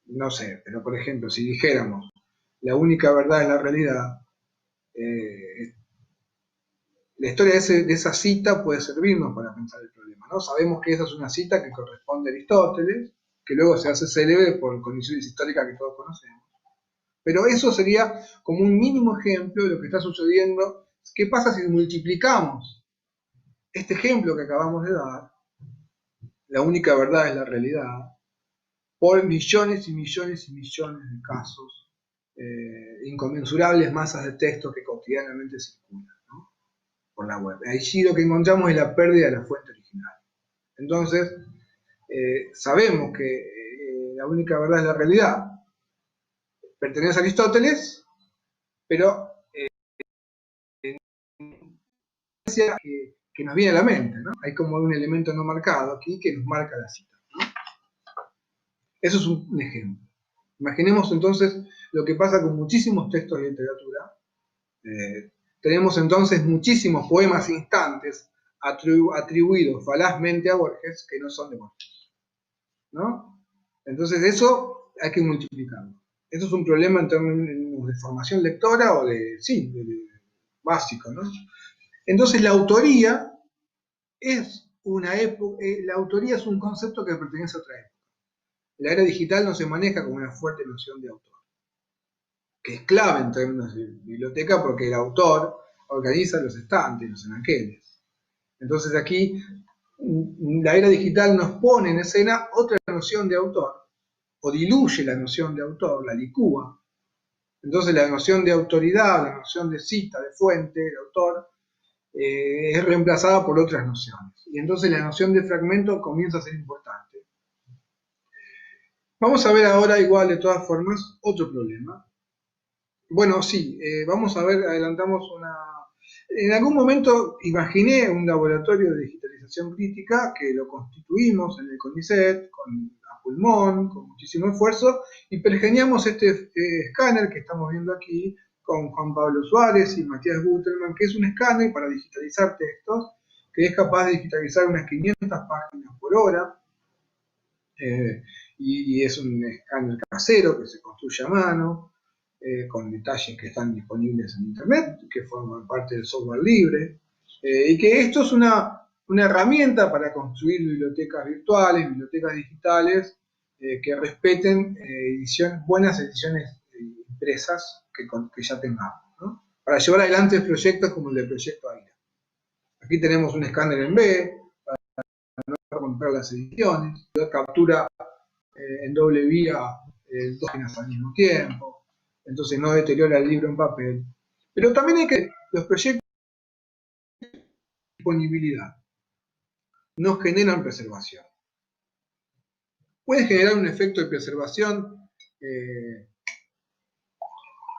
no sé, pero por ejemplo, si dijéramos, la única verdad es la realidad, la historia de esa cita puede servirnos para pensar el problema, ¿no? Sabemos que esa es una cita que corresponde a Aristóteles, que luego se hace célebre por condiciones históricas que todos conocemos. Pero eso sería como un mínimo ejemplo de lo que está sucediendo. ¿Qué pasa si multiplicamos este ejemplo que acabamos de dar, la única verdad es la realidad, por millones y millones y millones de casos, inconmensurables masas de texto que cotidianamente circulan, ¿no? Por la web? Ahí sí lo que encontramos es la pérdida de la fuente original. Entonces, sabemos que la única verdad es la realidad. Pertenece a Aristóteles, pero que nos viene a la mente, ¿no? Hay como un elemento no marcado aquí que nos marca la cita, ¿no? Eso es un ejemplo. Imaginemos entonces lo que pasa con muchísimos textos de literatura. Tenemos entonces muchísimos poemas instantes atribuidos falazmente a Borges que no son de Borges, ¿no? Entonces eso hay que multiplicarlo. Eso es un problema en términos de formación lectora o de básico, ¿no? Entonces la autoría es la autoría es un concepto que pertenece a otra época. La era digital no se maneja con una fuerte noción de autor, que es clave en términos de biblioteca porque el autor organiza los estantes, los anaqueles. Entonces aquí la era digital nos pone en escena otra noción de autor, o diluye la noción de autor, la licúa. Entonces la noción de autoridad, la noción de cita, de fuente, de autor, es reemplazada por otras nociones. Y entonces la noción de fragmento comienza a ser importante. Vamos a ver ahora, igual de todas formas, otro problema. Bueno, sí, vamos a ver, adelantamos una... En algún momento imaginé un laboratorio de digitalización crítica que lo constituimos en el CONICET, a pulmón, con muchísimo esfuerzo, y pergeñamos este escáner que estamos viendo aquí con Juan Pablo Suárez y Matías Guterman, que es un escáner para digitalizar textos, que es capaz de digitalizar unas 500 páginas por hora, y es un escáner casero que se construye a mano, con detalles que están disponibles en internet, que forman parte del software libre, y que esto es una herramienta para construir bibliotecas virtuales, bibliotecas digitales, que respeten buenas ediciones impresas que ya tengamos, ¿no? Para llevar adelante proyectos como el del proyecto AIRA. Aquí tenemos un escáner en B, para no romper las ediciones, captura en doble vía dos páginas al mismo tiempo, entonces no deteriora el libro en papel. Pero también hay que los proyectos de disponibilidad no generan preservación. Pueden generar un efecto de preservación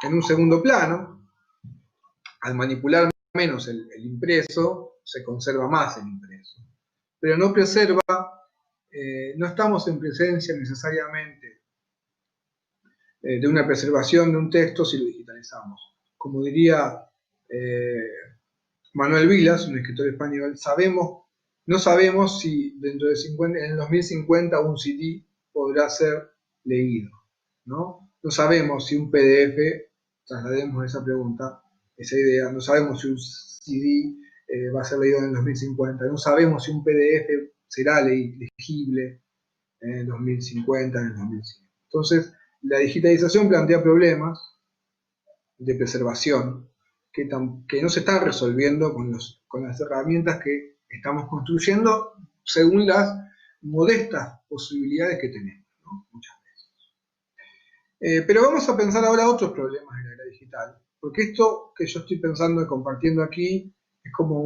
en un segundo plano. Al manipular menos el impreso, se conserva más el impreso. Pero no preserva, no estamos en presencia necesariamente de una preservación de un texto si lo digitalizamos. Como diría Manuel Vilas, un escritor español, no sabemos si dentro de en el 2050 un CD podrá ser leído, ¿no? No sabemos si un PDF, traslademos esa pregunta, esa idea, no sabemos si un CD va a ser leído en el 2050, no sabemos si un PDF será legible en el 2050, en el 2100. Entonces, la digitalización plantea problemas de preservación que no se están resolviendo con las herramientas que estamos construyendo según las modestas posibilidades que tenemos, ¿no? Muchas veces. Pero vamos a pensar ahora otros problemas de la era digital porque esto que yo estoy pensando y compartiendo aquí es como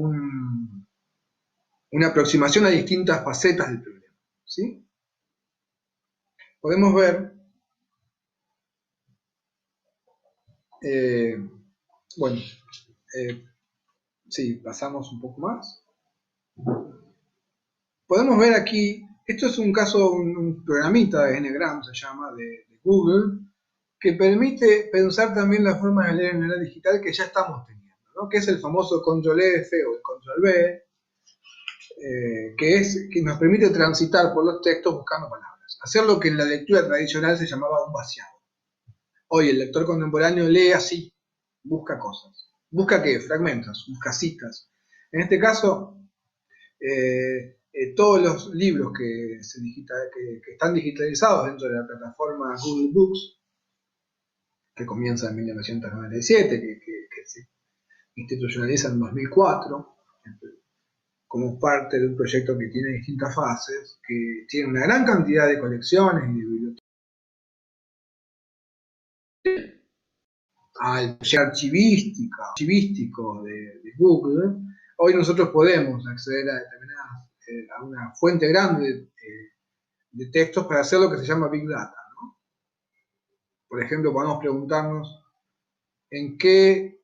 una aproximación a distintas facetas del problema, ¿sí? Podemos ver, bueno, sí, pasamos un poco más. Podemos ver aquí, esto es un caso, un programita de Ngram, se llama, de Google, que permite pensar también la forma de leer en manera digital que ya estamos teniendo, ¿no? Que es el famoso Control F o el Control V, que nos permite transitar por los textos buscando palabras. Hacer lo que en la lectura tradicional se llamaba un vaciado. Hoy el lector contemporáneo lee así, busca cosas. ¿Busca qué? Fragmentos, busca citas. En este caso, todos los libros que están digitalizados dentro de la plataforma Google Books, que comienza en 1997, que se institucionaliza en 2004, como parte de un proyecto que tiene distintas fases, que tiene una gran cantidad de colecciones y de bibliotecas. Al proyecto archivístico de Google, hoy nosotros podemos acceder a determinadas, a una fuente grande de textos para hacer lo que se llama Big Data, ¿no? Por ejemplo, podemos preguntarnos en qué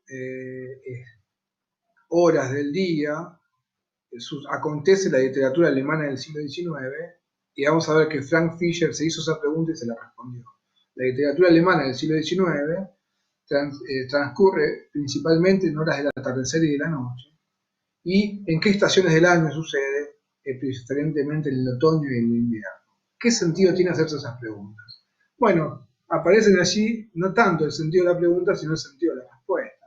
horas del día acontece la literatura alemana del siglo XIX, y vamos a ver que Frank Fischer se hizo esa pregunta y se la respondió. La literatura alemana del siglo XIX transcurre principalmente en horas del atardecer y de la noche, y en qué estaciones del año sucede, preferentemente en el otoño y en el invierno. ¿Qué sentido tiene hacerse esas preguntas? Bueno, aparecen allí no tanto el sentido de la pregunta, sino el sentido de la respuesta.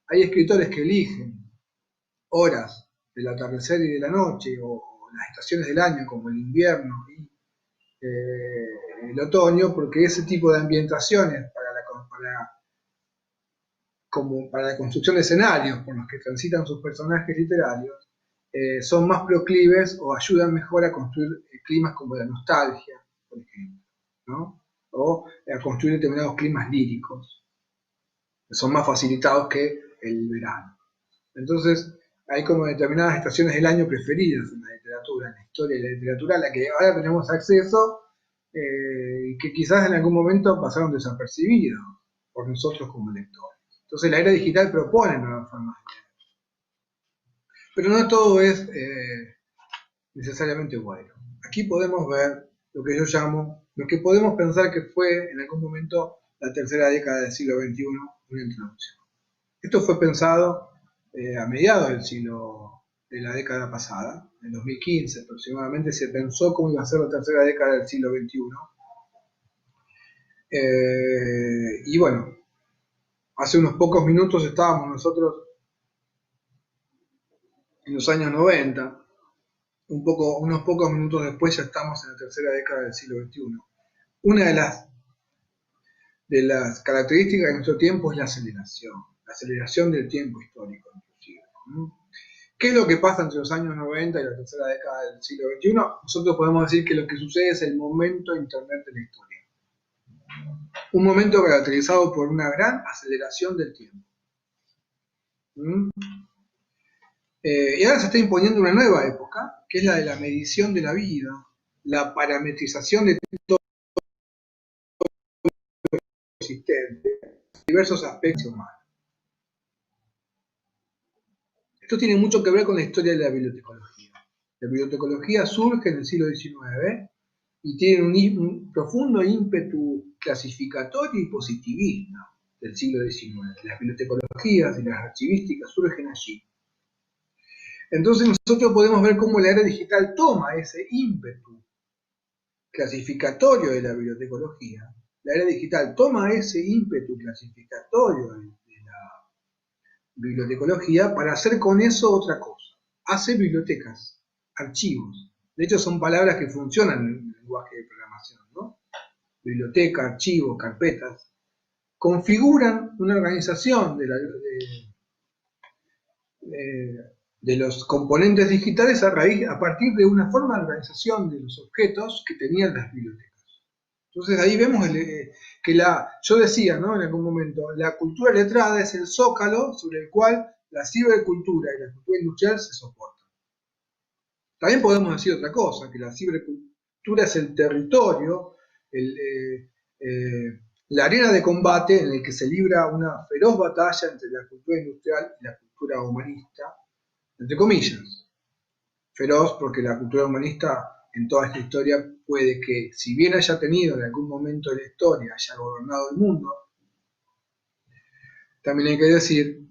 Hay escritores que eligen horas del atardecer y de la noche, o las estaciones del año como el invierno y el otoño, porque ese tipo de ambientaciones como para la construcción de escenarios por los que transitan sus personajes literarios, son más proclives o ayudan mejor a construir climas como la nostalgia, por ejemplo, ¿no? O a construir determinados climas líricos, que son más facilitados que el verano. Entonces, hay como determinadas estaciones del año preferidas en la literatura, en la historia de la literatura, a la que ahora tenemos acceso, y que quizás en algún momento pasaron desapercibidos por nosotros como lectores. Entonces la era digital propone nuevas formas de leer. Pero no todo es necesariamente bueno. Aquí podemos ver lo que yo llamo, lo que podemos pensar que fue en algún momento la tercera década del siglo XXI, una introducción. Esto fue pensado a mediados de la década pasada, en 2015 aproximadamente, se pensó cómo iba a ser la tercera década del siglo XXI. Y bueno, hace unos pocos minutos estábamos nosotros en los años 90, unos pocos minutos después ya estamos en la tercera década del siglo XXI. Una de las características de nuestro tiempo es la aceleración del tiempo histórico inclusive. ¿Qué es lo que pasa entre los años 90 y la tercera década del siglo XXI? Nosotros podemos decir que lo que sucede es el momento de Internet de la historia. Un momento caracterizado por una gran aceleración del tiempo. Y ahora se está imponiendo una nueva época, que es la de la medición de la vida, la parametrización de todo lo existente, diversos aspectos humanos. Esto tiene mucho que ver con la historia de la bibliotecología. La bibliotecología surge en el siglo XIX y tiene un profundo ímpetu clasificatorio y positivista del siglo XIX. Las bibliotecologías y las archivísticas surgen allí. Entonces nosotros podemos ver cómo la era digital toma ese ímpetu clasificatorio de la bibliotecología. La era digital toma ese ímpetu clasificatorio de la bibliotecología para hacer con eso otra cosa. Hace bibliotecas, archivos. De hecho son palabras que funcionan en el lenguaje de programación, ¿no? Biblioteca, archivos, carpetas. Configuran una organización de los componentes digitales a partir de una forma de organización de los objetos que tenían las bibliotecas. Entonces ahí vemos que yo decía, ¿no? En algún momento, la cultura letrada es el zócalo sobre el cual la cibercultura y la cultura industrial se soportan. También podemos decir otra cosa, que la cibercultura es el territorio, la arena de combate en el que se libra una feroz batalla entre la cultura industrial y la cultura humanista, entre comillas. Feroz porque la cultura humanista en toda esta historia puede que, si bien haya tenido en algún momento de la historia, haya gobernado el mundo, también hay que decir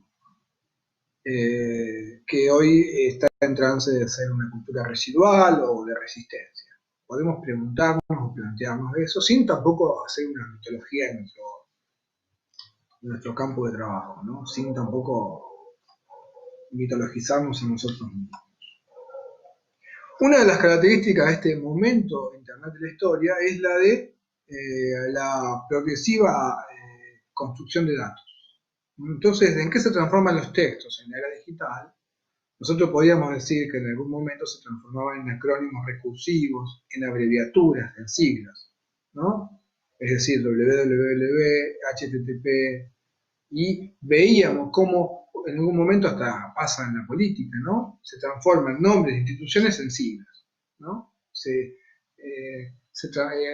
que hoy está en trance de ser una cultura residual o de resistencia. Podemos preguntarnos o plantearnos eso sin tampoco hacer una mitología en nuestro campo de trabajo, ¿no? Sin tampoco mitologizarnos a nosotros mismos. Una de las características de este momento de Internet de la historia es la de la progresiva construcción de datos. Entonces, ¿en qué se transforman los textos en la era digital? Nosotros podríamos decir que en algún momento se transformaban en acrónimos recursivos, en abreviaturas, en siglas, ¿no? Es decir, www, HTTP, y veíamos cómo en algún momento hasta pasa en la política, ¿no? Se transforman nombres de instituciones en siglas, ¿no?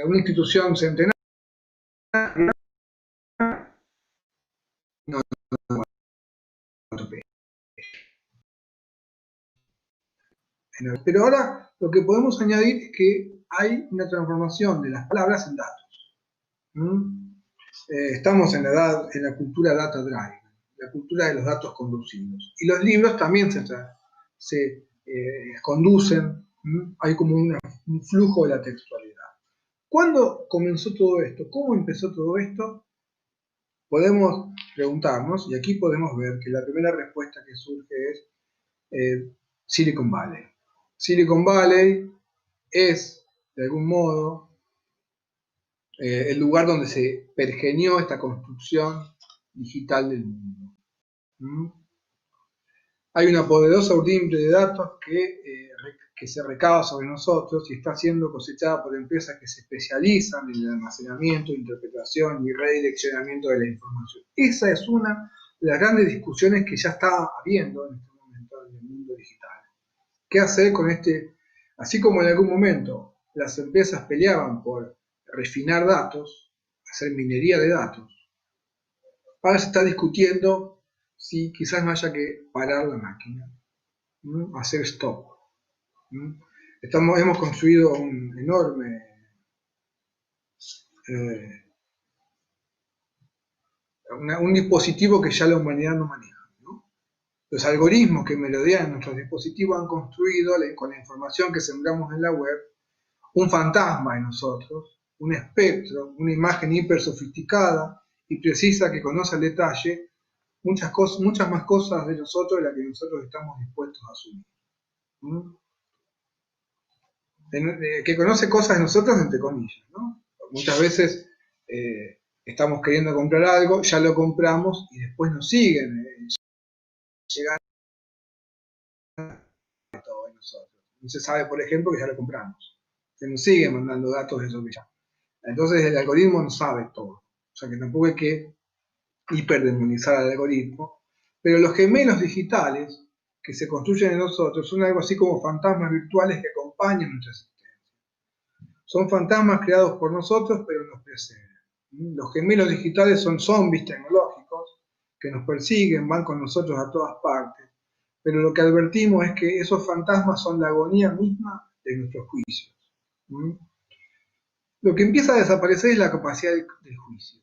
Una institución centenaria. No, pero ahora lo que podemos añadir es que hay una transformación de las palabras en datos. Estamos en la cultura data drive, la cultura de los datos conducidos. Y los libros también se conducen, hay como un flujo de la textualidad. ¿Cuándo comenzó todo esto? ¿Cómo empezó todo esto? Podemos preguntarnos, y aquí podemos ver que la primera respuesta que surge es Silicon Valley. Silicon Valley es, de algún modo, el lugar donde se pergeñó esta construcción digital del mundo. Hay una poderosa urdimbre de datos que se recaba sobre nosotros y está siendo cosechada por empresas que se especializan en el almacenamiento, interpretación y redireccionamiento de la información. Esa es una de las grandes discusiones que ya está habiendo en este momento en el mundo digital. ¿Qué hacer con así como en algún momento las empresas peleaban por refinar datos, hacer minería de datos, ahora se está discutiendo si quizás no haya que parar la máquina, hacer stop. Hemos construido un enorme un dispositivo que ya la humanidad no maneja, ¿no? Los algoritmos que merodean nuestros dispositivos han construido, con la información que sembramos en la web, un fantasma en nosotros, un espectro, una imagen hiper sofisticada y precisa que conoce al detalle muchas más cosas de nosotros de las que nosotros estamos dispuestos a asumir. Que conoce cosas de nosotros entre comillas, ¿no? Muchas veces estamos queriendo comprar algo, ya lo compramos y después nos siguen llegando todo de nosotros. No se sabe, por ejemplo, que ya lo compramos. Se nos siguen mandando datos de eso que ya. Entonces el algoritmo no sabe todo. O sea que tampoco hay que hiperdemonizar al algoritmo. Pero los gemelos digitales que se construyen en nosotros son algo así como fantasmas virtuales que acompañan nuestra existencia. Son fantasmas creados por nosotros, pero nos preceden. Los gemelos digitales son zombies tecnológicos que nos persiguen, van con nosotros a todas partes. Pero lo que advertimos es que esos fantasmas son la agonía misma de nuestros juicios. Lo que empieza a desaparecer es la capacidad del juicio,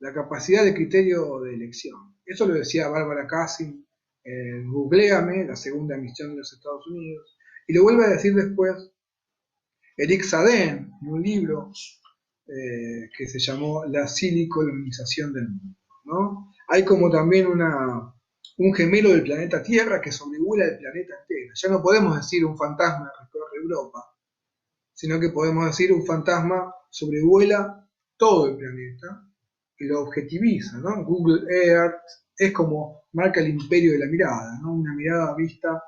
la capacidad de criterio de elección. Eso lo decía Barbara Cassin en Googleame, la segunda emisión de los Estados Unidos, y lo vuelve a decir después Eric Sadin, en un libro que se llamó La silicolonización del mundo, ¿no? Hay como también un gemelo del planeta Tierra que sobrevuela el planeta entero. Ya no podemos decir un fantasma recorre Europa, sino que podemos decir un fantasma sobrevuela todo el planeta y lo objetiviza, ¿no? Google Earth es como marca el imperio de la mirada, ¿no? Una mirada vista,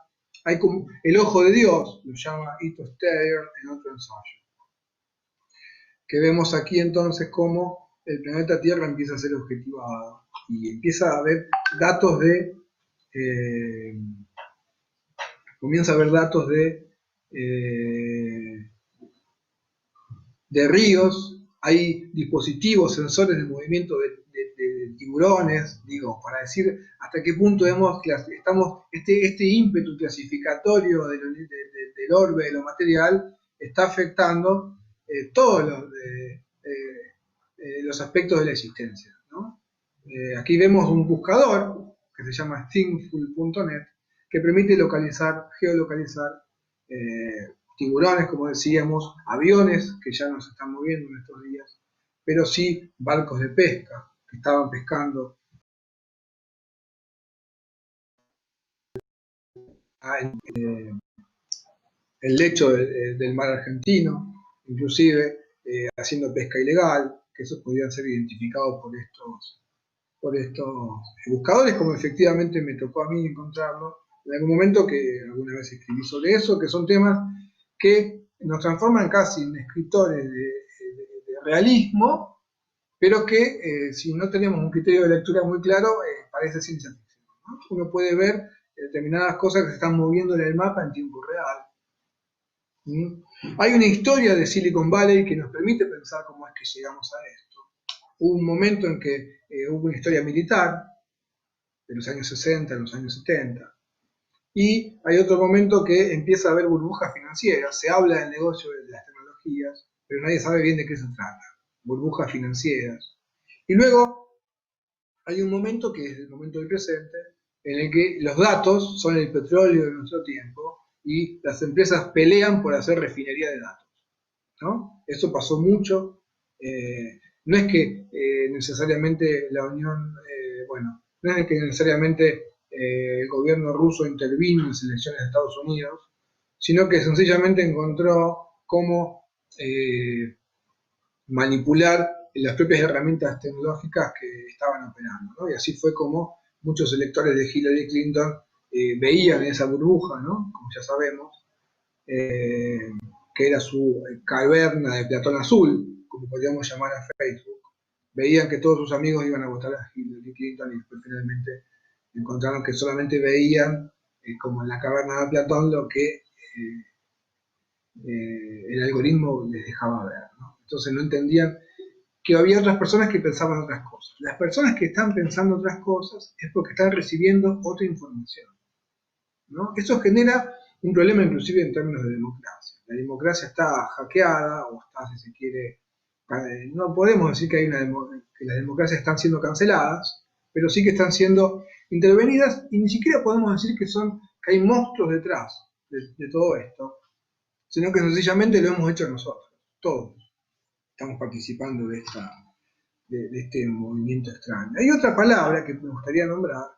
hay como el ojo de Dios, lo llama Ito Steyer en otro ensayo. que vemos aquí entonces cómo el planeta Tierra empieza a ser objetivado y empieza a haber datos de, comienza a haber datos de ríos, hay dispositivos, sensores de movimiento de tiburones, digo, para decir hasta qué punto estamos, este ímpetu clasificatorio del orbe, de lo material, está afectando todos los aspectos de la existencia, ¿no? Aquí vemos un buscador que se llama thinkful.net que permite geolocalizar tiburones, como decíamos, aviones que ya no se están moviendo en estos días, pero sí barcos de pesca que estaban pescando el lecho del mar argentino, inclusive haciendo pesca ilegal, que esos podían ser identificados por estos buscadores, como efectivamente me tocó a mí encontrarlo en algún momento, que alguna vez escribí sobre eso, que son temas que nos transforman casi en escritores de realismo, pero que si no tenemos un criterio de lectura muy claro, parece ciencia ficción, ¿no? Uno puede ver determinadas cosas que se están moviendo en el mapa en tiempo real. ¿Sí? Hay una historia de Silicon Valley que nos permite pensar cómo es que llegamos a esto. Hubo un momento en que hubo una historia militar, de los años 60, los años 70, y hay otro momento que empieza a haber burbujas financieras, se habla del negocio de las tecnologías, pero nadie sabe bien de qué se trata, burbujas financieras. Y luego hay un momento que es el momento del presente, en el que los datos son el petróleo de nuestro tiempo y las empresas pelean por hacer refinería de datos, ¿no? Eso pasó mucho. No es que necesariamente la Unión, no es que necesariamente el gobierno ruso intervino en las elecciones de Estados Unidos, sino que sencillamente encontró cómo manipular las propias herramientas tecnológicas que estaban operando, ¿no? Y así fue como muchos electores de Hillary Clinton veían esa burbuja, ¿no? Como ya sabemos, que era su caverna de Platón azul, como podríamos llamar a Facebook. Veían que todos sus amigos iban a votar a Hillary Clinton y después finalmente encontraron que solamente veían, como en la caverna de Platón, lo que el algoritmo les dejaba ver, ¿no? Entonces no entendían que había otras personas que pensaban otras cosas. Las personas que están pensando otras cosas es porque están recibiendo otra información, ¿no? Eso genera un problema inclusive en términos de democracia. La democracia está hackeada o está, si se quiere, no podemos decir que las democracias están siendo canceladas, pero sí que están siendo intervenidas y ni siquiera podemos decir que hay monstruos detrás de todo esto, sino que sencillamente lo hemos hecho nosotros, todos estamos participando de este movimiento extraño. Hay otra palabra que me gustaría nombrar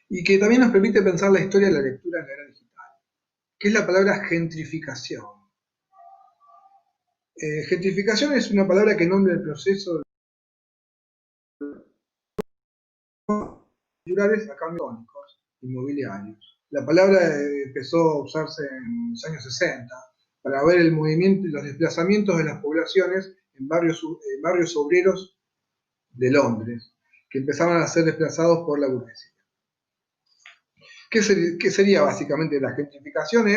y que también nos permite pensar la historia de la lectura en la era digital, que es la palabra gentrificación. Gentrificación es una palabra que nombra el proceso culturales a cambio tónicos inmobiliarios. La palabra empezó a usarse en los años 60 para ver el movimiento y los desplazamientos de las poblaciones en barrios obreros de Londres, que empezaban a ser desplazados por la burguesía. ¿Qué sería básicamente la gentrificación?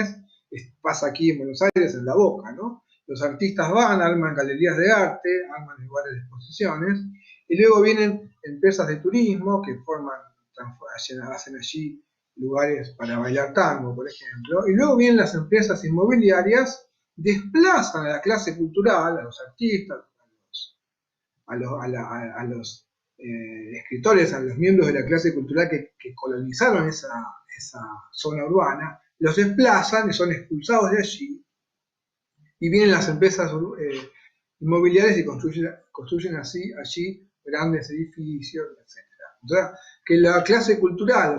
Pasa aquí en Buenos Aires, en La Boca, ¿no? Los artistas van, arman galerías de arte, arman lugares de exposiciones, y luego vienen empresas de turismo que hacen allí lugares para bailar tango, por ejemplo, y luego vienen las empresas inmobiliarias, desplazan a la clase cultural, a los artistas, a los escritores, a los miembros de la clase cultural que colonizaron esa zona urbana, los desplazan y son expulsados de allí, y vienen las empresas inmobiliarias y construyen allí grandes edificios, etc. O sea, que la clase cultural,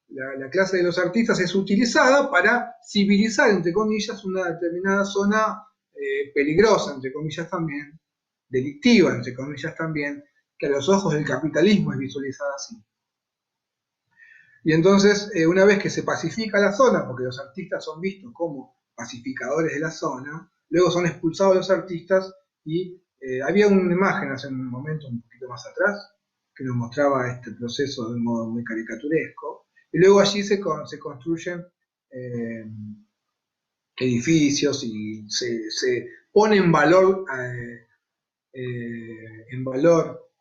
la clase de los artistas es utilizada para civilizar, entre comillas, una determinada zona peligrosa, entre comillas también, delictiva, entre comillas también, que a los ojos del capitalismo es visualizada así. Y entonces, una vez que se pacifica la zona, porque los artistas son vistos como pacificadores de la zona, luego son expulsados los artistas y había una imagen hace un momento, un poquito más atrás, que nos mostraba este proceso de un modo muy caricaturesco, y luego allí se construyen edificios y se pone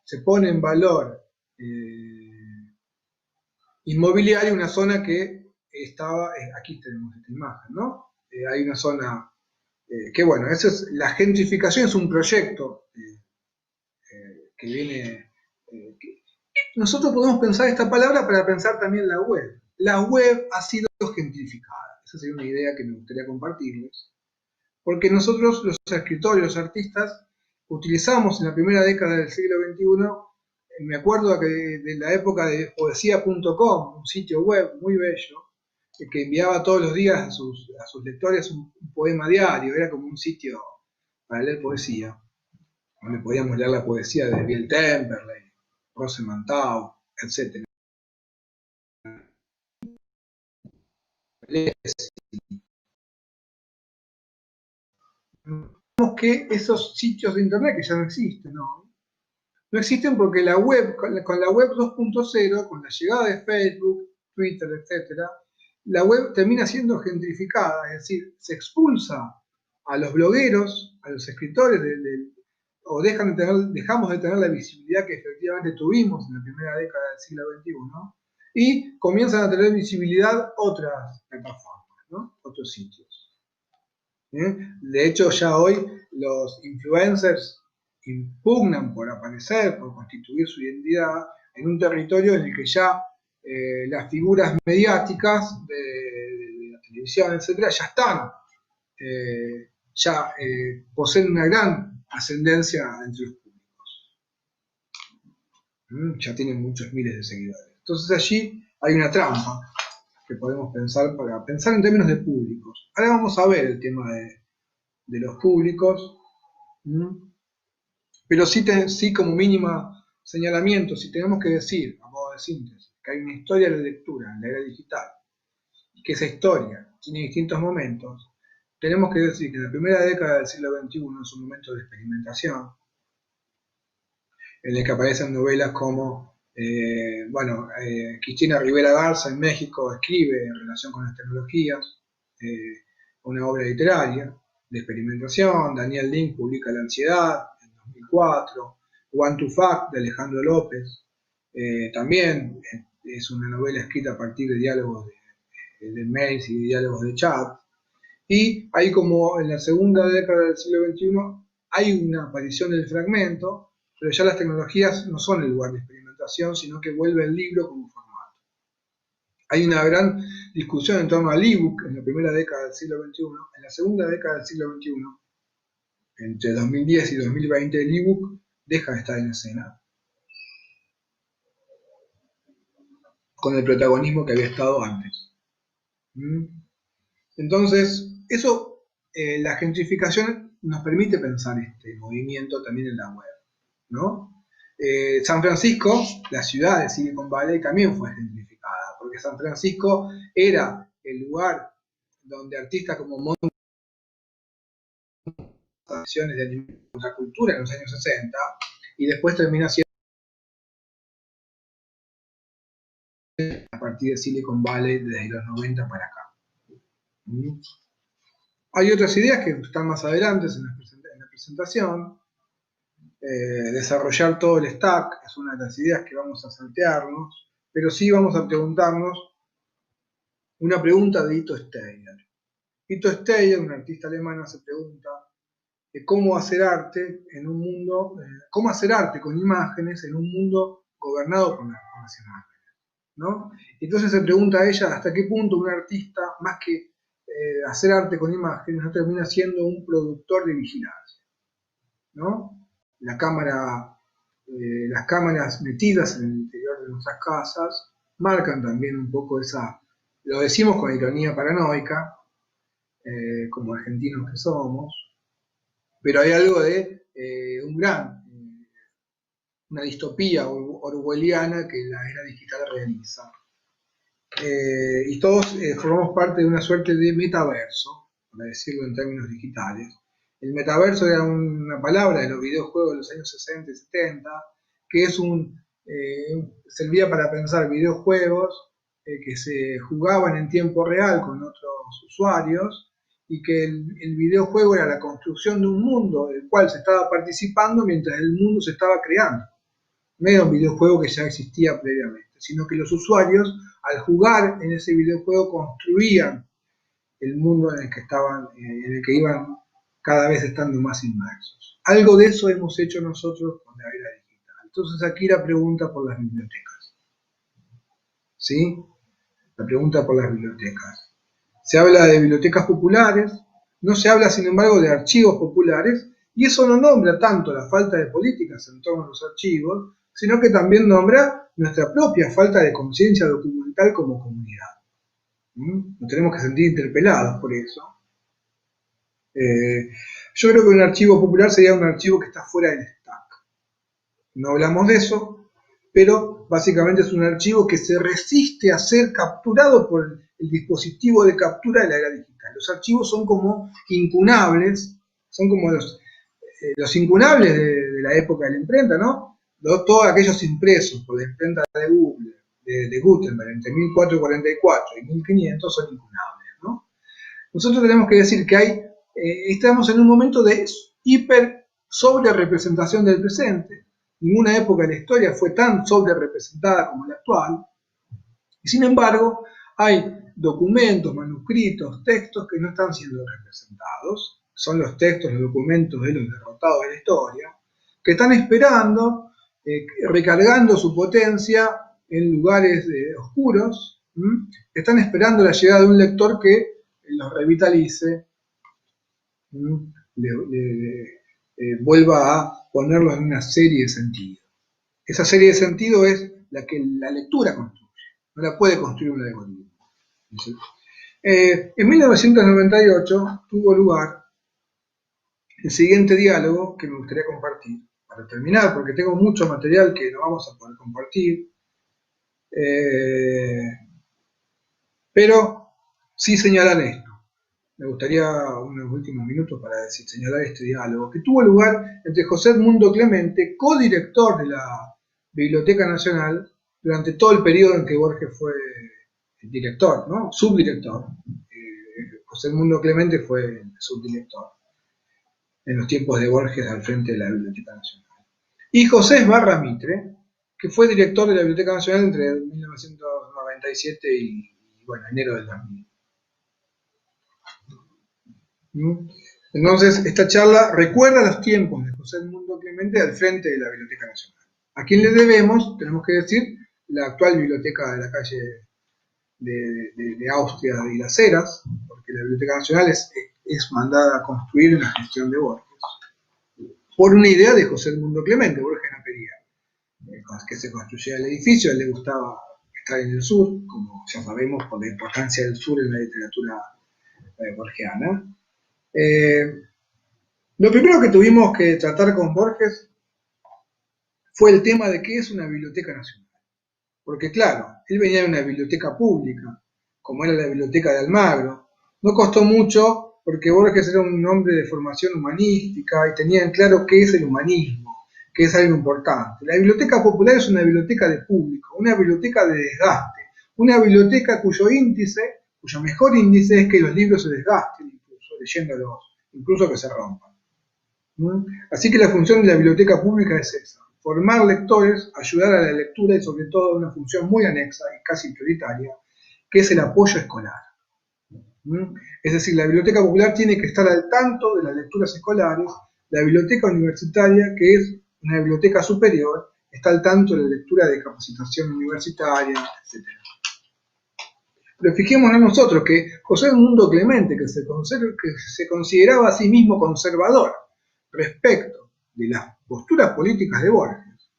se pone en valor inmobiliario una zona que estaba, aquí tenemos esta imagen, ¿no? Hay una zona que bueno, eso es, la gentrificación es un proyecto que viene, nosotros podemos pensar esta palabra para pensar también la web. La web ha sido gentrificada, esa sería una idea que me gustaría compartirles, porque nosotros los escritores, los artistas, utilizamos en la primera década del siglo XXI, me acuerdo de la época de poesía.com, un sitio web muy bello, que enviaba todos los días a sus lectores un poema diario, era como un sitio para leer poesía, donde podíamos leer la poesía de Biel Temperley, Rosemantau, etc. Vemos que esos sitios de internet que ya no existen, ¿no? No existen porque la web, con la web 2.0, con la llegada de Facebook, Twitter, etc., la web termina siendo gentrificada, es decir, se expulsa a los blogueros, a los escritores, o dejamos de tener la visibilidad que efectivamente tuvimos en la primera década del siglo XXI, y comienzan a tener visibilidad otras plataformas, ¿no? Otros sitios. De hecho, ya hoy los influencers impugnan por aparecer, por constituir su identidad en un territorio en el que ya las figuras mediáticas de la televisión, etcétera, ya están, poseen una gran ascendencia entre los públicos. Ya tienen muchos miles de seguidores. Entonces allí hay una trampa que podemos pensar para pensar en términos de públicos. Ahora vamos a ver el tema de los públicos, pero sí como mínima señalamiento, si tenemos que decir, a modo de síntesis, que hay una historia de la lectura en la era digital, y que esa historia tiene distintos momentos, tenemos que decir que en la primera década del siglo XXI es un momento de experimentación, en el que aparecen novelas como, Cristina Rivera Garza en México escribe en relación con las tecnologías, una obra literaria de experimentación. Daniel Link publica La ansiedad en 2004, One to Fact de Alejandro López, también es una novela escrita a partir de diálogos de mails y de diálogos de chat. Y ahí, como en la segunda década del siglo XXI, hay una aparición del fragmento, pero ya las tecnologías no son el lugar de experimentación, sino que vuelve el libro como formato. Hay una gran discusión en torno al ebook en la primera década del siglo XXI. En la segunda década del siglo XXI, entre 2010 y 2020, el ebook deja de estar en escena, con el protagonismo que había estado antes. Entonces, eso, la gentrificación nos permite pensar este movimiento también en la web, ¿no? San Francisco, la ciudad de Silicon Valley, también fue gentrificada, porque San Francisco era el lugar donde artistas como Monty acciones de la cultura en los años 60, y después termina siendo a partir de Silicon Valley desde los 90 para acá. Hay otras ideas que están más adelante en la presentación. Desarrollar todo el stack es una de las ideas que vamos a saltearnos, pero sí vamos a preguntarnos una pregunta de Ito Steiner. Ito Steiner, un artista alemán, se pregunta cómo hacer arte en un mundo, cómo hacer arte con imágenes en un mundo gobernado por las imágenes, ¿no? Entonces se pregunta a ella hasta qué punto un artista, más que hacer arte con imágenes, no termina siendo un productor de vigilancia, ¿no? Las cámaras metidas en el interior de nuestras casas marcan también un poco esa, lo decimos con ironía paranoica, como argentinos que somos, pero hay algo de una distopía orwelliana que la era digital realiza. Y todos formamos parte de una suerte de metaverso, para decirlo en términos digitales, El metaverso era una palabra de los videojuegos de los años 60 y 70, que servía para pensar videojuegos que se jugaban en tiempo real con otros usuarios, y que el videojuego era la construcción de un mundo del cual se estaba participando mientras el mundo se estaba creando. No era un videojuego que ya existía previamente, sino que los usuarios, al jugar en ese videojuego, construían el mundo en el que estaban, en el que iban cada vez estando más inmersos. Algo de eso hemos hecho nosotros con la era digital. Entonces aquí la pregunta por las bibliotecas. ¿Sí? La pregunta por las bibliotecas. Se habla de bibliotecas populares, no se habla sin embargo de archivos populares, y eso no nombra tanto la falta de políticas en torno a los archivos, sino que también nombra nuestra propia falta de conciencia documental como comunidad. Nos tenemos que sentir interpelados por eso. Yo creo que un archivo popular sería un archivo que está fuera del stack. No hablamos de eso, pero básicamente es un archivo que se resiste a ser capturado por el dispositivo de captura de la era digital. Los archivos son como incunables, son como los incunables de la época de la imprenta, ¿no? Todos aquellos impresos por la imprenta de Google, de Gutenberg, entre 1444 y 1500 son incunables, ¿no? Nosotros tenemos que decir que estamos en un momento de hiper sobre representación del presente. Ninguna época de la historia fue tan sobre representada como la actual. Y sin embargo, hay documentos, manuscritos, textos que no están siendo representados. Son los textos, los documentos de los derrotados de la historia, que están esperando, recargando su potencia en lugares oscuros, que están esperando la llegada de un lector que los revitalice, vuelva a ponerlos en una serie de sentido. Esa serie de sentido es la que la lectura construye, no la puede construir un algoritmo. En 1998 tuvo lugar el siguiente diálogo que me gustaría compartir, para terminar, porque tengo mucho material que no vamos a poder compartir, pero sí señalar esto. Me gustaría unos últimos minutos para señalar este diálogo, que tuvo lugar entre José Edmundo Clemente, codirector de la Biblioteca Nacional, durante todo el periodo en que Borges fue director, ¿no? Subdirector. José Edmundo Clemente fue el subdirector en los tiempos de Borges al frente de la Biblioteca Nacional. Y José Esbarra Mitre, que fue director de la Biblioteca Nacional entre 1997 y enero del 2000. Entonces, esta charla recuerda los tiempos de José Edmundo Clemente al frente de la Biblioteca Nacional. ¿A quién le debemos? Tenemos que decir, la actual biblioteca de la calle de Austria y Las Heras, porque la Biblioteca Nacional es mandada a construir en la gestión de Borges, por una idea de José Edmundo Clemente. Borges no quería que se construyera el edificio, a él le gustaba estar en el sur, como ya sabemos por la importancia del sur en la literatura borgiana. Lo primero que tuvimos que tratar con Borges fue el tema de qué es una biblioteca nacional. Porque claro, él venía de una biblioteca pública, como era la biblioteca de Almagro. No costó mucho porque Borges era un hombre de formación humanística y tenía en claro qué es el humanismo, que es algo importante. La biblioteca popular es una biblioteca de público, una biblioteca de desgaste, una biblioteca cuyo mejor índice es que los libros se desgasten, leyéndolos, incluso que se rompan. Así que la función de la biblioteca pública es esa: formar lectores, ayudar a la lectura y sobre todo una función muy anexa y casi prioritaria, que es el apoyo escolar. Es decir, la biblioteca popular tiene que estar al tanto de las lecturas escolares, la biblioteca universitaria, que es una biblioteca superior, está al tanto de la lectura de capacitación universitaria, etc. Pero fijémonos nosotros que José Edmundo Clemente, que se consideraba a sí mismo conservador respecto de las posturas políticas de Borges,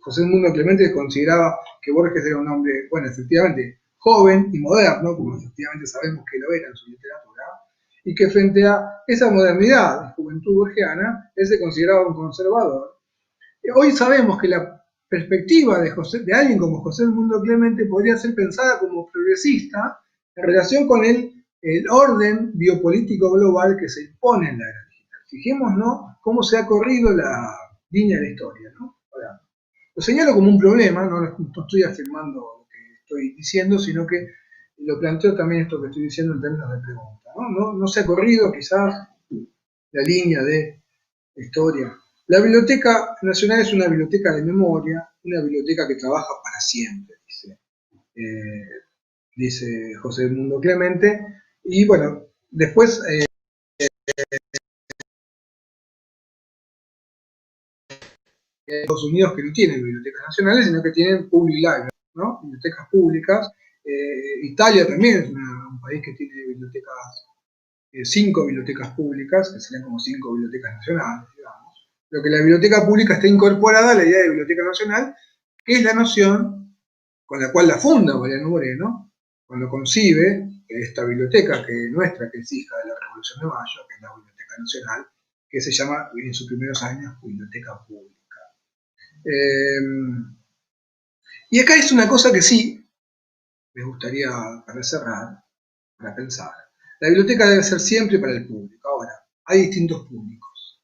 José Edmundo Clemente consideraba que Borges era un hombre, efectivamente, joven y moderno, como efectivamente sabemos que lo era en su literatura, y que frente a esa modernidad de juventud borgiana, él se consideraba un conservador. Hoy sabemos que la perspectiva de alguien como José Edmundo Clemente podría ser pensada como progresista en relación con el el orden biopolítico global que se impone en la era digital. Fijémonos cómo se ha corrido la línea de la historia, ¿no? Ahora, lo señalo como un problema, no estoy afirmando lo que estoy diciendo, sino que lo planteo también esto que estoy diciendo en términos de pregunta, ¿no? No se ha corrido quizás la línea de historia. La Biblioteca Nacional es una biblioteca de memoria, una biblioteca que trabaja para siempre, dice José Edmundo Clemente. Y bueno, después Estados Unidos, que no tienen bibliotecas nacionales, sino que tienen public libraries, ¿no? Bibliotecas públicas. Italia también es un país que tiene bibliotecas, 5 bibliotecas públicas, que serían como 5 bibliotecas nacionales, digamos. Lo que la biblioteca pública está incorporada a la idea de biblioteca nacional, que es la noción con la cual la funda Mariano Moreno, cuando concibe esta biblioteca que es nuestra, que es hija de la Revolución de Mayo, que es la Biblioteca Nacional, que se llama en sus primeros años Biblioteca Pública. Y acá es una cosa que sí me gustaría, para cerrar, para pensar. La biblioteca debe ser siempre para el público. Ahora, hay distintos públicos.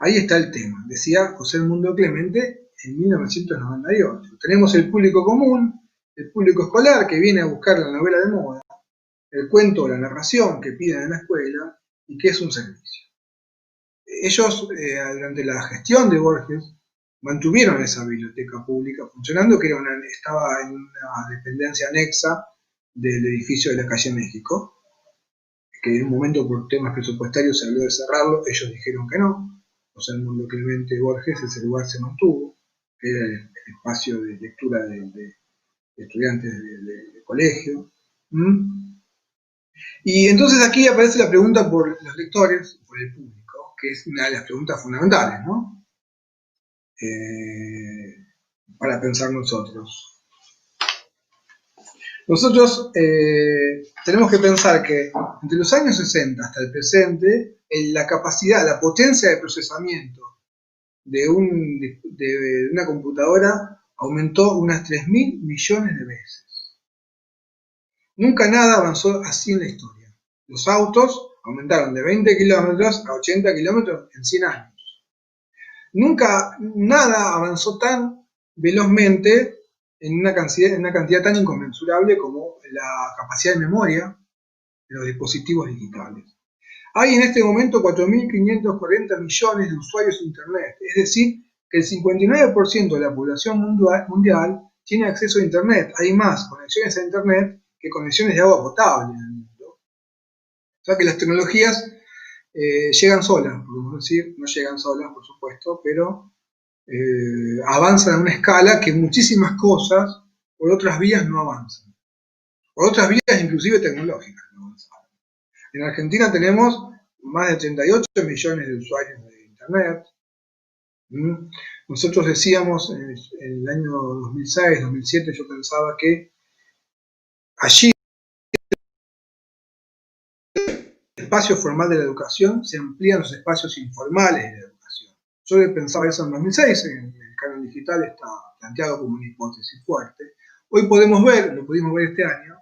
Ahí está el tema. Decía José Edmundo Clemente en 1998. Tenemos el público común, el público escolar que viene a buscar la novela de moda, el cuento o la narración que piden en la escuela y que es un servicio. Ellos, durante la gestión de Borges, mantuvieron esa biblioteca pública funcionando, que estaba en una dependencia anexa del edificio de la calle México, que en un momento por temas presupuestarios se habló de cerrarlo, ellos dijeron que no. José Edmundo Clemente Borges, ese lugar se mantuvo, que era el espacio de lectura de estudiantes de colegio. Y entonces aquí aparece la pregunta por los lectores, por el público, que es una de las preguntas fundamentales, ¿no? Para pensar nosotros. Nosotros tenemos que pensar que entre los años 60 hasta el presente, la capacidad, la potencia de procesamiento de una computadora aumentó unas 3.000 millones de veces. Nunca nada avanzó así en la historia. Los autos aumentaron de 20 kilómetros a 80 kilómetros en 100 años. Nunca nada avanzó tan velozmente en una cantidad tan inconmensurable como la capacidad de memoria de los dispositivos digitales. Hay en este momento 4.540 millones de usuarios de Internet, es decir, que el 59% de la población mundial tiene acceso a Internet. Hay más conexiones a Internet que conexiones de agua potable en el mundo. O sea que las tecnologías llegan solas, podemos decir, no llegan solas, por supuesto, pero avanzan a una escala que muchísimas cosas por otras vías no avanzan. Por otras vías inclusive tecnológicas no avanzan. En Argentina tenemos más de 38 millones de usuarios de Internet. Nosotros decíamos en el año 2006, 2007, yo pensaba que allí el espacio formal de la educación se amplían los espacios informales de la educación. Yo pensaba eso en 2006, en el canon digital está planteado como una hipótesis fuerte. Hoy podemos ver, lo pudimos ver este año,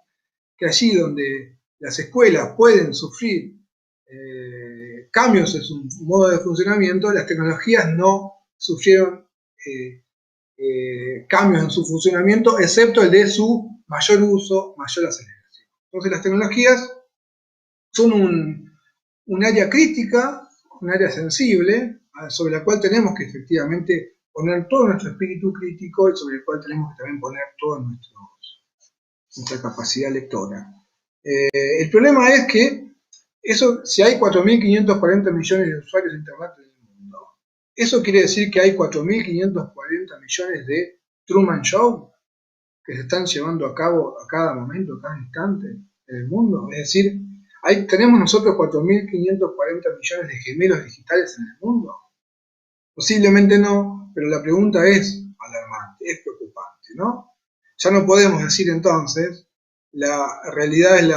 que allí donde las escuelas pueden sufrir cambios en su modo de funcionamiento, las tecnologías no sufrieron cambios en su funcionamiento, excepto el de su mayor uso, mayor aceleración. Entonces las tecnologías son un área crítica, un área sensible, sobre la cual tenemos que efectivamente poner todo nuestro espíritu crítico y sobre el cual tenemos que también poner toda nuestra capacidad lectora. El problema es que eso, si hay 4.540 millones de usuarios de Internet en el mundo, eso quiere decir que hay 4.540 millones de Truman Show que se están llevando a cabo a cada momento, a cada instante en el mundo. Es decir, tenemos nosotros 4.540 millones de gemelos digitales en el mundo. Posiblemente no, pero la pregunta es alarmante, es preocupante, ¿no? Ya no podemos decir entonces, la realidad es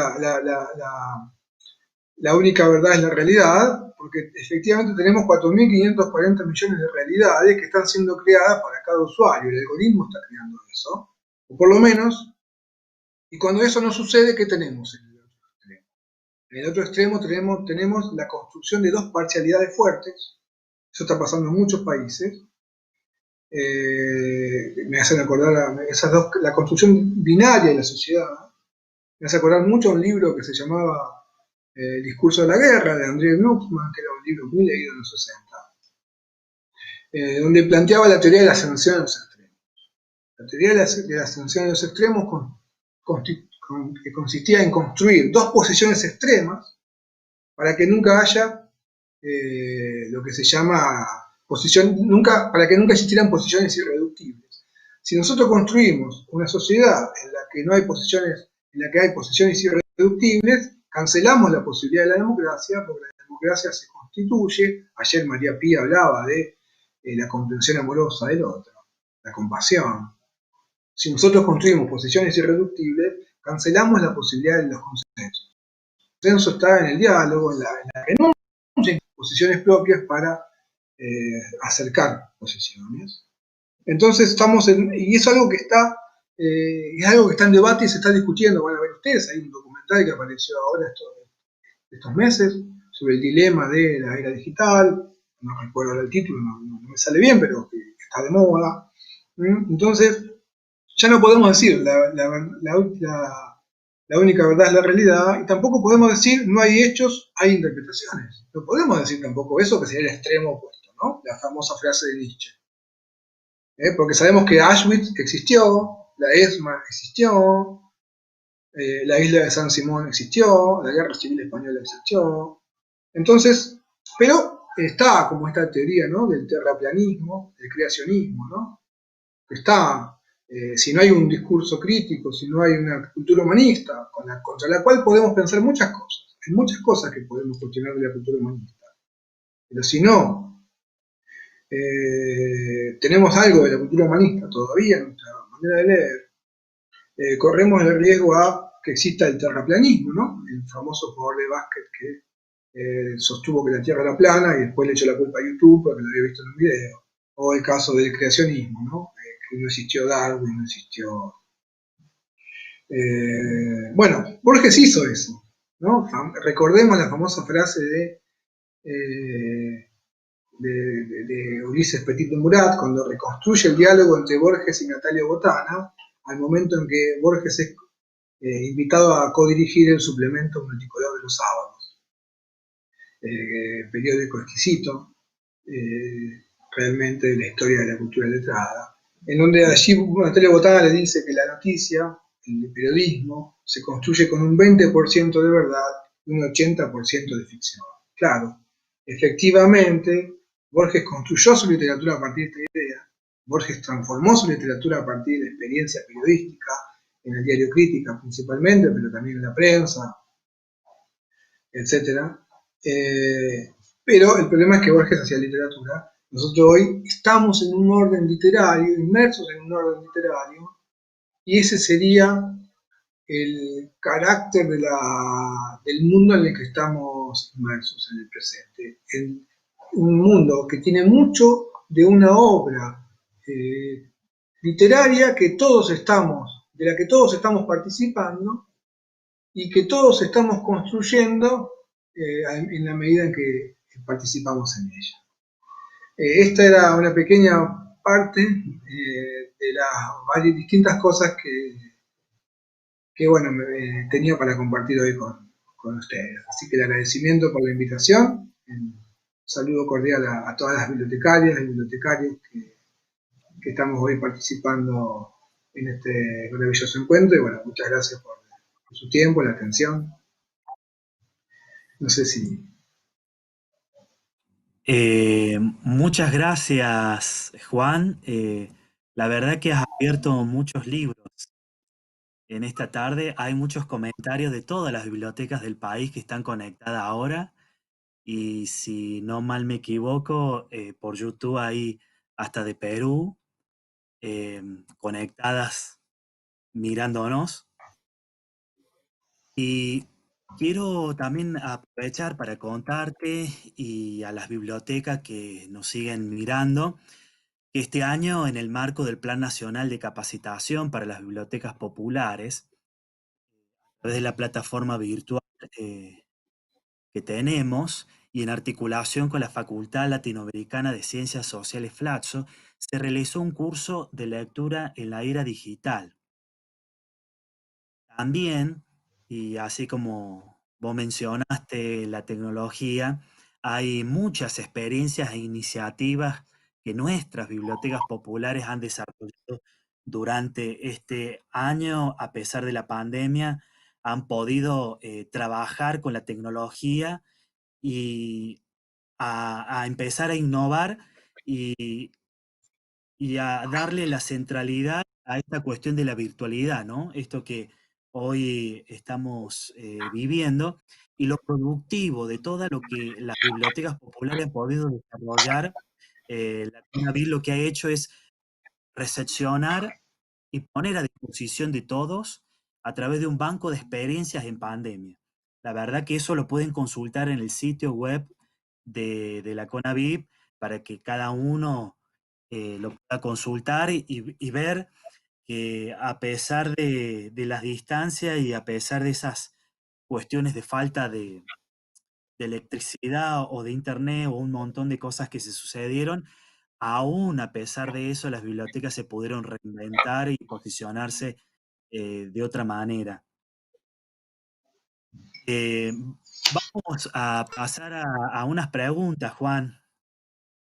la única verdad es la realidad, porque efectivamente tenemos 4.540 millones de realidades que están siendo creadas para cada usuario. El algoritmo está creando eso, o por lo menos, y cuando eso no sucede, ¿qué tenemos en el otro extremo? En el otro extremo tenemos la construcción de dos parcialidades fuertes. Eso está pasando en muchos países. Me hacen acordar la construcción binaria de la sociedad. Me hace acordar mucho a un libro que se llamaba El discurso de la guerra, de André Glucksmann, que era un libro muy leído en los 60, donde planteaba la teoría de la ascensión de los extremos. La teoría de la ascensión de los extremos que consistía en construir dos posiciones extremas para que nunca haya lo que se llama para que nunca existieran posiciones irreductibles. Si nosotros construimos una sociedad en la que hay posiciones irreductibles, cancelamos la posibilidad de la democracia, porque la democracia se constituye. Ayer María Pía hablaba de la comprensión amorosa del otro, la compasión. Si nosotros construimos posiciones irreductibles, cancelamos la posibilidad de los consensos. El consenso está en el diálogo, en la renuncia, posiciones propias para acercar posiciones. Entonces y es algo que está en debate y se está discutiendo. Van a ver ustedes, hay un documental que apareció ahora estos meses sobre el dilema de la era digital. No recuerdo el título, no me sale bien, pero que está de moda. Entonces, ya no podemos decir la única verdad es la realidad, y tampoco podemos decir no hay hechos, hay interpretaciones. No podemos decir tampoco eso, que sería el extremo opuesto, ¿no? La famosa frase de Nietzsche. Porque sabemos que Auschwitz existió, la ESMA existió, la isla de San Simón existió, la Guerra Civil Española existió. Entonces, pero está como esta teoría, ¿no?, del terraplanismo, del creacionismo, ¿no? Está, si no hay un discurso crítico, si no hay una cultura humanista contra la cual podemos pensar muchas cosas, hay muchas cosas que podemos cuestionar de la cultura humanista, pero si no tenemos algo de la cultura humanista todavía en nuestra manera de leer, corremos el riesgo a que exista el terraplanismo, ¿no? El famoso jugador de básquet que sostuvo que la Tierra era plana y después le echó la culpa a YouTube porque lo había visto en un video. O el caso del creacionismo, ¿no? Que no existió Darwin, no existió... bueno, Borges hizo eso, ¿no? Recordemos la famosa frase de Ulises Petit de Murat, cuando reconstruye el diálogo entre Borges y Natalia Botana, al momento en que Borges es invitado a codirigir el suplemento multicolor de los sábados. Periódico exquisito, realmente de la historia de la cultura letrada, en donde allí Natalia Botana le dice que la noticia, el periodismo, se construye con un 20% de verdad y un 80% de ficción. Claro, efectivamente, Borges construyó su literatura a partir de esta idea. Borges transformó su literatura a partir de la experiencia periodística, en el diario Crítica principalmente, pero también en la prensa, etc. Pero el problema es que Borges hacía literatura. Nosotros hoy estamos en un orden literario, inmersos en un orden literario, y ese sería el carácter del mundo en el que estamos inmersos en el presente. Un mundo que tiene mucho de una obra literaria de la que todos estamos participando y que todos estamos construyendo en la medida en que participamos en ella. Esta era una pequeña parte de las varias distintas cosas que bueno, tenía para compartir hoy con ustedes. Así que el agradecimiento por la invitación, un saludo cordial a todas las bibliotecarias y bibliotecarios que estamos hoy participando en este maravilloso encuentro, y bueno, muchas gracias por su tiempo, la atención. No sé si... Muchas gracias, Juan. La verdad que has abierto muchos libros en esta tarde. Hay muchos comentarios de todas las bibliotecas del país que están conectadas ahora. Y si no mal me equivoco, por YouTube hay hasta de Perú conectadas mirándonos. Y quiero también aprovechar para contarte y a las bibliotecas que nos siguen mirando que este año, en el marco del Plan Nacional de Capacitación para las Bibliotecas Populares, a través de la plataforma virtual que tenemos y en articulación con la Facultad Latinoamericana de Ciencias Sociales Flaxo, se realizó un curso de lectura en la era digital. También, y así como vos mencionaste la tecnología, hay muchas experiencias e iniciativas que nuestras bibliotecas populares han desarrollado durante este año, a pesar de la pandemia, han podido trabajar con la tecnología y a empezar a innovar y, y a darle la centralidad a esta cuestión de la virtualidad, ¿no? Esto que hoy estamos viviendo y lo productivo de todo lo que las bibliotecas populares han podido desarrollar. La CONAVIL lo que ha hecho es recepcionar y poner a disposición de todos a través de un banco de experiencias en pandemia. La verdad que eso lo pueden consultar en el sitio web de la CONAVIP para que cada uno lo pueda consultar y ver que a pesar de las distancias y a pesar de esas cuestiones de falta de electricidad o de internet o un montón de cosas que se sucedieron, aún a pesar de eso, las bibliotecas se pudieron reinventar y posicionarse de otra manera. Eh, Vamos a pasar a unas preguntas, Juan,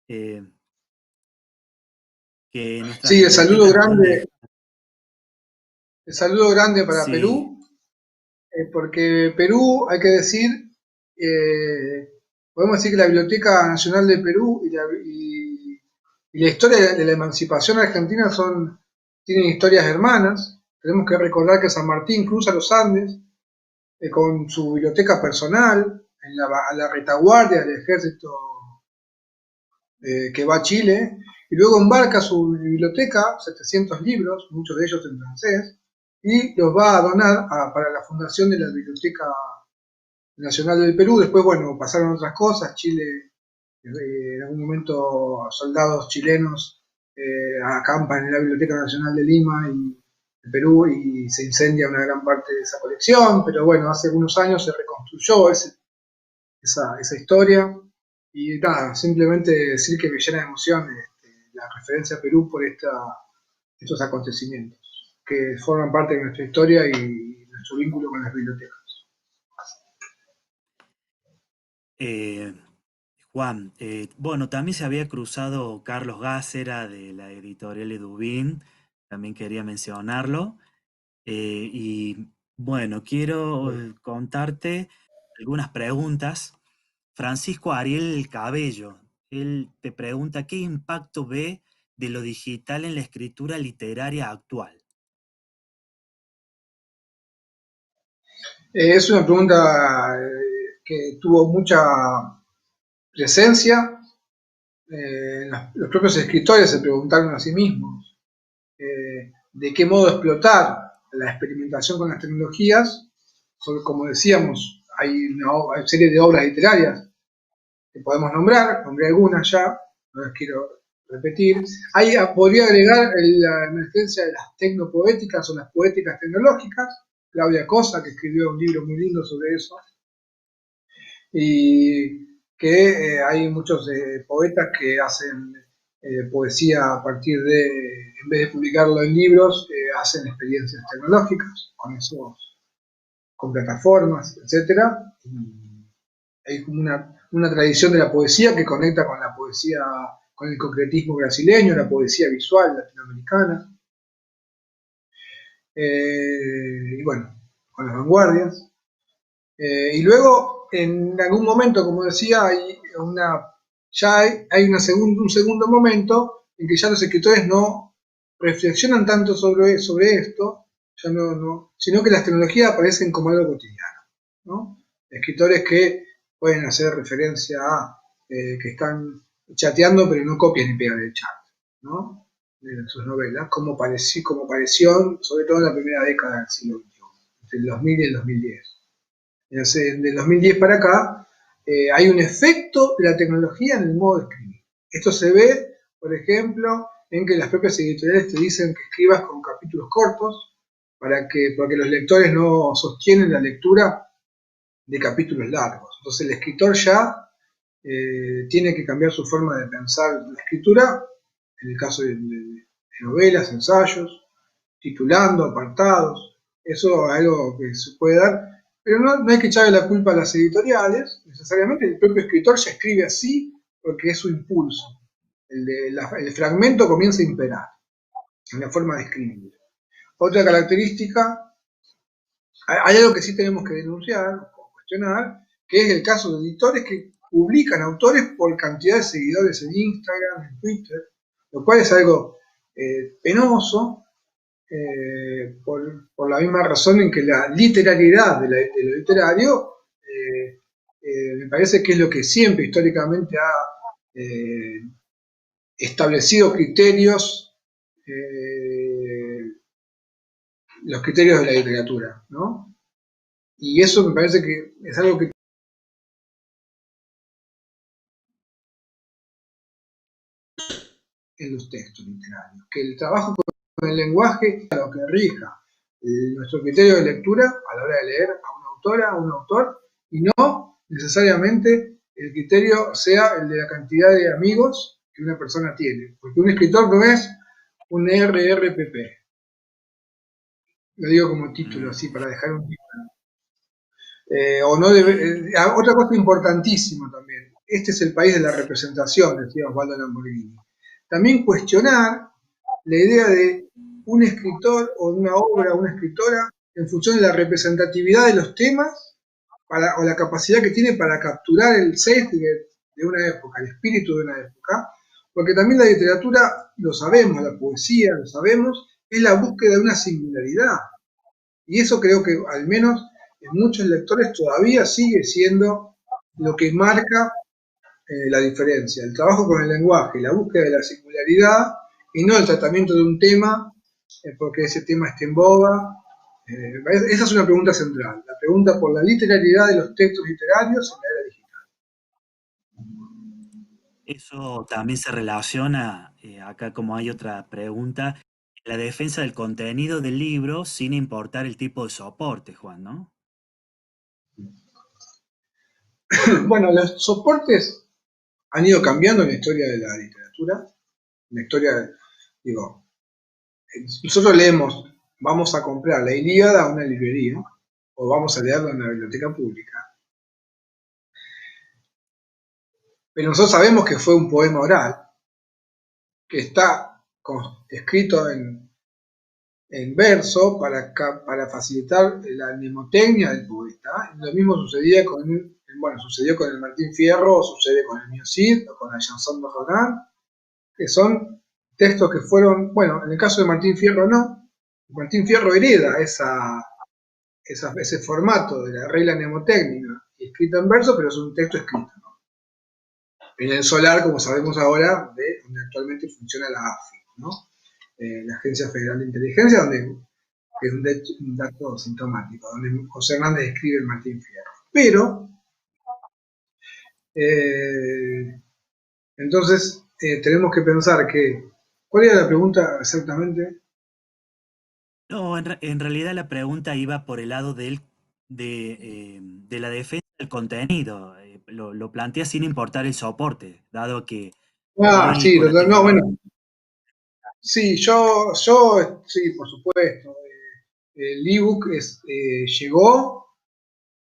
eh, que nuestras Sí, bibliotecas nos han dejado. el saludo grande para Sí, Perú, porque Perú, hay que decir, eh, podemos decir que la Biblioteca Nacional de Perú y la historia de la emancipación argentina tienen historias hermanas. Tenemos que recordar que San Martín cruza los Andes con su biblioteca personal a la retaguardia del ejército que va a Chile, y luego embarca su biblioteca, 700 libros, muchos de ellos en francés, y los va a donar para la fundación de la Biblioteca Nacional del Perú. Después, bueno, pasaron otras cosas. Chile, en algún momento, soldados chilenos acampan en la Biblioteca Nacional de Lima y de Perú y se incendia una gran parte de esa colección, pero bueno, hace algunos años se reconstruyó esa historia. Y nada, simplemente decir que me llena de emoción la referencia a Perú por estos acontecimientos, que forman parte de nuestra historia y nuestro vínculo con las bibliotecas. eh, Juan, bueno, también se había cruzado Carlos Gácera de la editorial Edubín, también quería mencionarlo. Y bueno, quiero contarte algunas preguntas. Francisco Ariel Cabello, él te pregunta, ¿qué impacto ve de lo digital en la escritura literaria actual? Es una pregunta que tuvo mucha presencia. Los propios escritores se preguntaron a sí mismos de qué modo explotar la experimentación con las tecnologías. Como decíamos, hay una serie de obras literarias que podemos nombré algunas ya, no las quiero repetir. Ahí podría agregar la emergencia de las tecnopoéticas o las poéticas tecnológicas, Claudia Cosa, que escribió un libro muy lindo sobre eso, y que hay muchos poetas que hacen poesía a partir en vez de publicarlo en libros, hacen experiencias tecnológicas con plataformas, etcétera. Hay como una tradición de la poesía que conecta con la poesía, con el concretismo brasileño, la poesía visual latinoamericana, y bueno, con las vanguardias. Y luego, en algún momento, como decía, un segundo momento en que ya los escritores no reflexionan tanto sobre esto, ya sino que las tecnologías aparecen como algo cotidiano, ¿no? Escritores que pueden hacer referencia a que están chateando pero no copian ni pegan el chat, ¿no? De sus novelas, como pareció, sobre todo en la primera década del siglo XXI, entre el 2000 y el 2010. Del 2010 para acá, hay un efecto de la tecnología en el modo de escribir. Esto se ve, por ejemplo, en que las propias editoriales te dicen que escribas con capítulos cortos, porque los lectores no sostienen la lectura de capítulos largos, Entonces el escritor ya tiene que cambiar su forma de pensar la escritura, en el caso de novelas, ensayos, titulando, apartados. Eso es algo que se puede dar, pero no hay que echarle la culpa a las editoriales, necesariamente el propio escritor ya escribe así porque es su impulso. El fragmento comienza a imperar en la forma de escribir. Otra característica, hay algo que sí tenemos que denunciar o cuestionar, que es el caso de editores que publican autores por cantidad de seguidores en Instagram, en Twitter, lo cual es algo penoso, por la misma razón en que la literariedad de lo literario me parece que es lo que siempre históricamente ha establecido criterios, los criterios de la literatura, ¿no? Y eso me parece que es algo que en los textos literarios, que el trabajo con el lenguaje es lo que rija nuestro criterio de lectura a la hora de leer a una autora, a un autor, y no necesariamente el criterio sea el de la cantidad de amigos que una persona tiene, porque un escritor no es un RRPP. Lo digo como título, así, para dejar un título. Otra cosa importantísima también, este es el país de la representación, decía Osvaldo Lamborghini. También cuestionar la idea de un escritor o de una obra o una escritora en función de la representatividad de los temas o la capacidad que tiene para capturar el sesgo de una época, el espíritu de una época, porque también la literatura, lo sabemos, la poesía, lo sabemos, es la búsqueda de una singularidad. Y eso creo que al menos en muchos lectores todavía sigue siendo lo que marca la diferencia, el trabajo con el lenguaje, la búsqueda de la singularidad y no el tratamiento de un tema porque ese tema esté en boga. Esa es una pregunta central, la pregunta por la literalidad de los textos literarios en la era digital. Eso también se relaciona, acá como hay otra pregunta, la defensa del contenido del libro sin importar el tipo de soporte, Juan, ¿no? Bueno, los soportes han ido cambiando en la historia de la literatura. En la historia, digo, nosotros leemos, vamos a comprar la Ilíada a una librería o vamos a leerla en una biblioteca pública. Pero nosotros sabemos que fue un poema oral, que está escrito en verso para facilitar la mnemotecnia del poeta. Lo mismo sucedió con el Martín Fierro, sucede con el Mio Cid, o con la Chanson de Rodin, que son textos que fueron, bueno, en el caso de Martín Fierro no, Martín Fierro hereda ese formato de la regla mnemotécnica, escrito en verso, pero es un texto escrito, ¿no? En el solar, como sabemos ahora, donde actualmente funciona la AFI, ¿no? La Agencia Federal de Inteligencia, que es un dato sintomático, donde José Hernández escribe el Martín Fierro. Pero, entonces, tenemos que pensar que, ¿cuál era la pregunta exactamente? No, en realidad la pregunta iba por el lado de la defensa del contenido. Lo plantea sin importar el soporte, dado que hoy Sí, con la no, bueno, tecnología. sí, sí, por supuesto. El ebook llegó,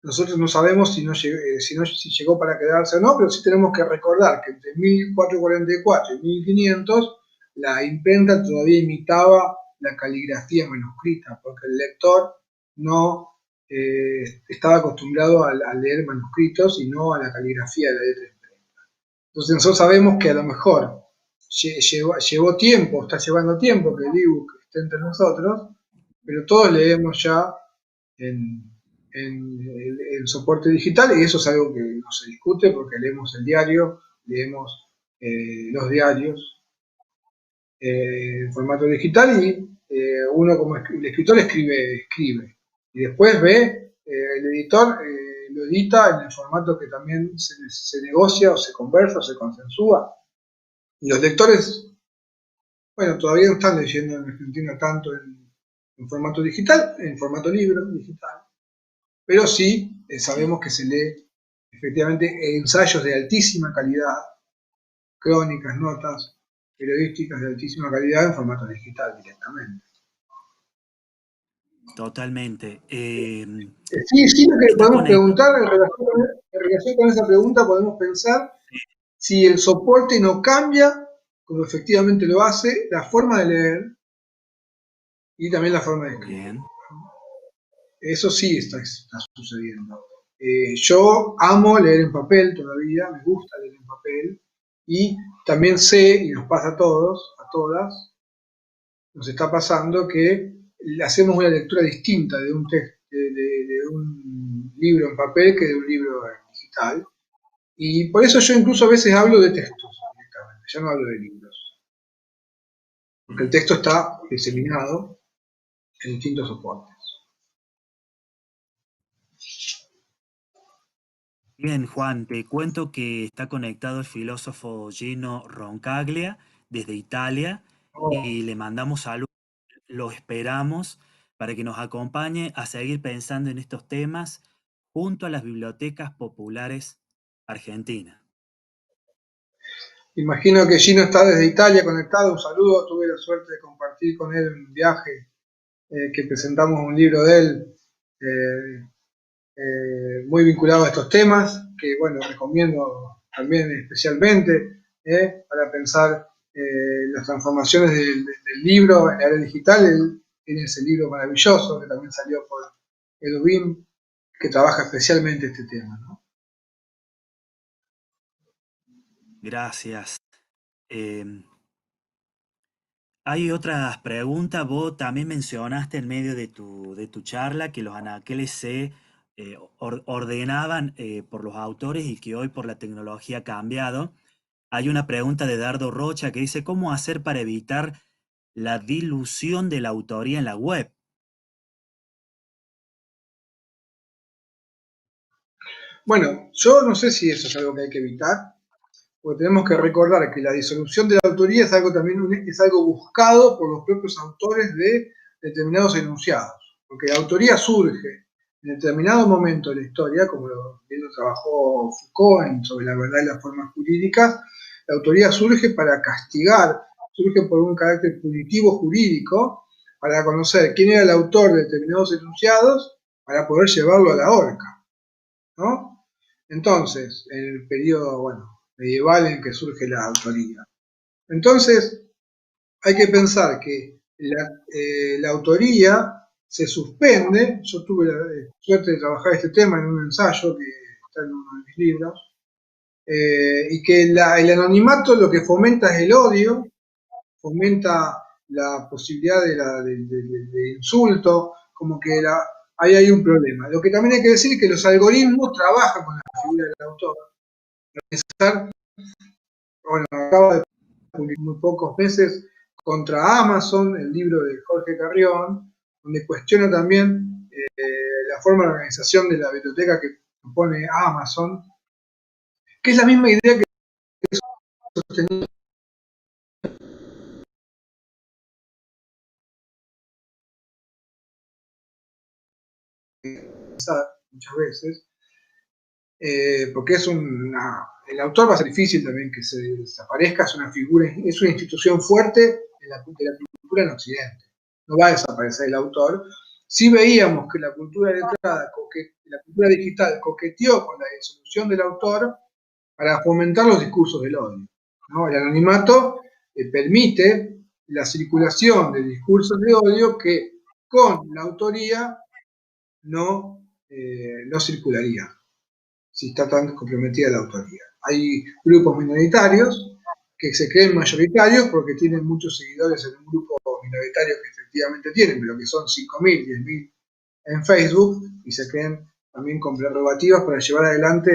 nosotros no sabemos si llegó para quedarse o no, pero sí tenemos que recordar que entre 1444 y 1500 la imprenta todavía imitaba la caligrafía manuscrita, porque el lector no estaba acostumbrado a leer manuscritos y no a la caligrafía de la letra imprenta. Entonces nosotros sabemos que a lo mejor llevó tiempo, está llevando tiempo que el ebook esté entre nosotros, pero todos leemos ya en el soporte digital y eso es algo que no se discute porque leemos el diario, leemos los diarios en formato digital y uno como el escritor escribe y después ve, el editor lo edita en el formato que también se negocia o se conversa o se consensúa y los lectores, bueno, todavía no están leyendo en Argentina tanto en formato digital, en formato libro digital, pero sí sabemos que se lee efectivamente ensayos de altísima calidad, crónicas, notas periodísticas de altísima calidad en formato digital directamente. Totalmente. Sí, sí, lo que Está podemos conectado. preguntar en relación con esa pregunta, podemos pensar si el soporte no cambia, como efectivamente lo hace, la forma de leer y también la forma de escribir. Bien. Eso sí está sucediendo. Yo amo leer en papel todavía, me gusta leer en papel, y también sé, y nos pasa a todos, a todas, nos está pasando que hacemos una lectura distinta de un texto, de un libro en papel que de un libro en digital. Y por eso yo incluso a veces hablo de textos directamente, ya no hablo de libros. Porque el texto está diseminado en distintos soportes. Bien, Juan, te cuento que está conectado el filósofo Gino Roncaglia desde Italia Oh, y le mandamos saludos, lo esperamos para que nos acompañe a seguir pensando en estos temas junto a las bibliotecas populares argentinas. imagino que Gino está desde Italia conectado. Un saludo, tuve la suerte de compartir con él un viaje que presentamos un libro de él eh, muy vinculado a estos temas, que bueno, recomiendo también especialmente para pensar las transformaciones del libro en la era digital. Él tiene ese libro maravilloso que también salió por Edubim, que trabaja especialmente este tema, ¿no? Gracias. Eh, Hay otras preguntas. Vos también mencionaste en medio de tu charla que los anaqueles se ordenaban por los autores y que hoy por la tecnología ha cambiado. Hay una pregunta de Dardo Rocha que dice, ¿cómo hacer para evitar la dilución de la autoría en la web? Bueno, yo no sé si eso es algo que hay que evitar, porque tenemos que recordar que la disolución de la autoría es algo también es algo buscado por los propios autores de determinados enunciados, porque la autoría surge en determinado momento de la historia, como bien lo trabajó Foucault sobre la verdad y las formas jurídicas. La autoría surge para castigar, surge por un carácter punitivo jurídico, para conocer quién era el autor de determinados enunciados, para poder llevarlo a la horca, ¿no? Entonces, en el periodo, bueno, medieval en que surge la autoría. Entonces, hay que pensar que la autoría se suspende. Yo tuve la suerte de trabajar este tema en un ensayo que está en uno de mis libros, y que el anonimato lo que fomenta es el odio, fomenta la posibilidad de insulto, como que ahí hay un problema. Lo que también hay que decir es que los algoritmos trabajan con la figura del autor. Bueno, acaba de publicar muy pocos meses contra Amazon, el libro de Jorge Carrión, donde cuestiona también la forma de organización de la biblioteca que propone Amazon, que es la misma idea que sostenía muchas veces, porque el autor va a ser difícil también que se desaparezca, es una figura, es una institución fuerte de la cultura en Occidente. No va a desaparecer el autor. Sí veíamos que la cultura letrada, la cultura digital coqueteó con la disolución del autor para fomentar los discursos del odio, ¿no? El anonimato permite la circulación de discursos de odio que con la autoría no circularía, si está tan comprometida la autoría. Hay grupos minoritarios que se creen mayoritarios porque tienen muchos seguidores en un grupo minoritario que efectivamente tienen, pero que son 5.000, 10.000 en Facebook, y se creen también con prerrogativas para llevar adelante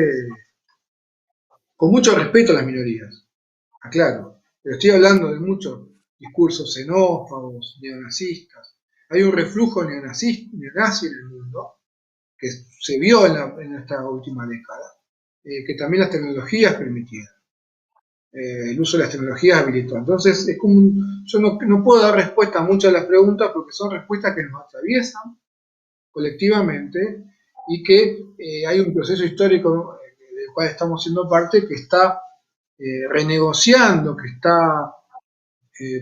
con mucho respeto a las minorías. Aclaro, pero estoy hablando de muchos discursos xenófobos, neonazistas. Hay un reflujo neonazi en el mundo que se vio en esta última década, que también las tecnologías permitieron. El uso de las tecnologías habilitó. Entonces, es como yo no puedo dar respuesta a muchas de las preguntas porque son respuestas que nos atraviesan colectivamente y que hay un proceso histórico del cual estamos siendo parte, que está renegociando, que está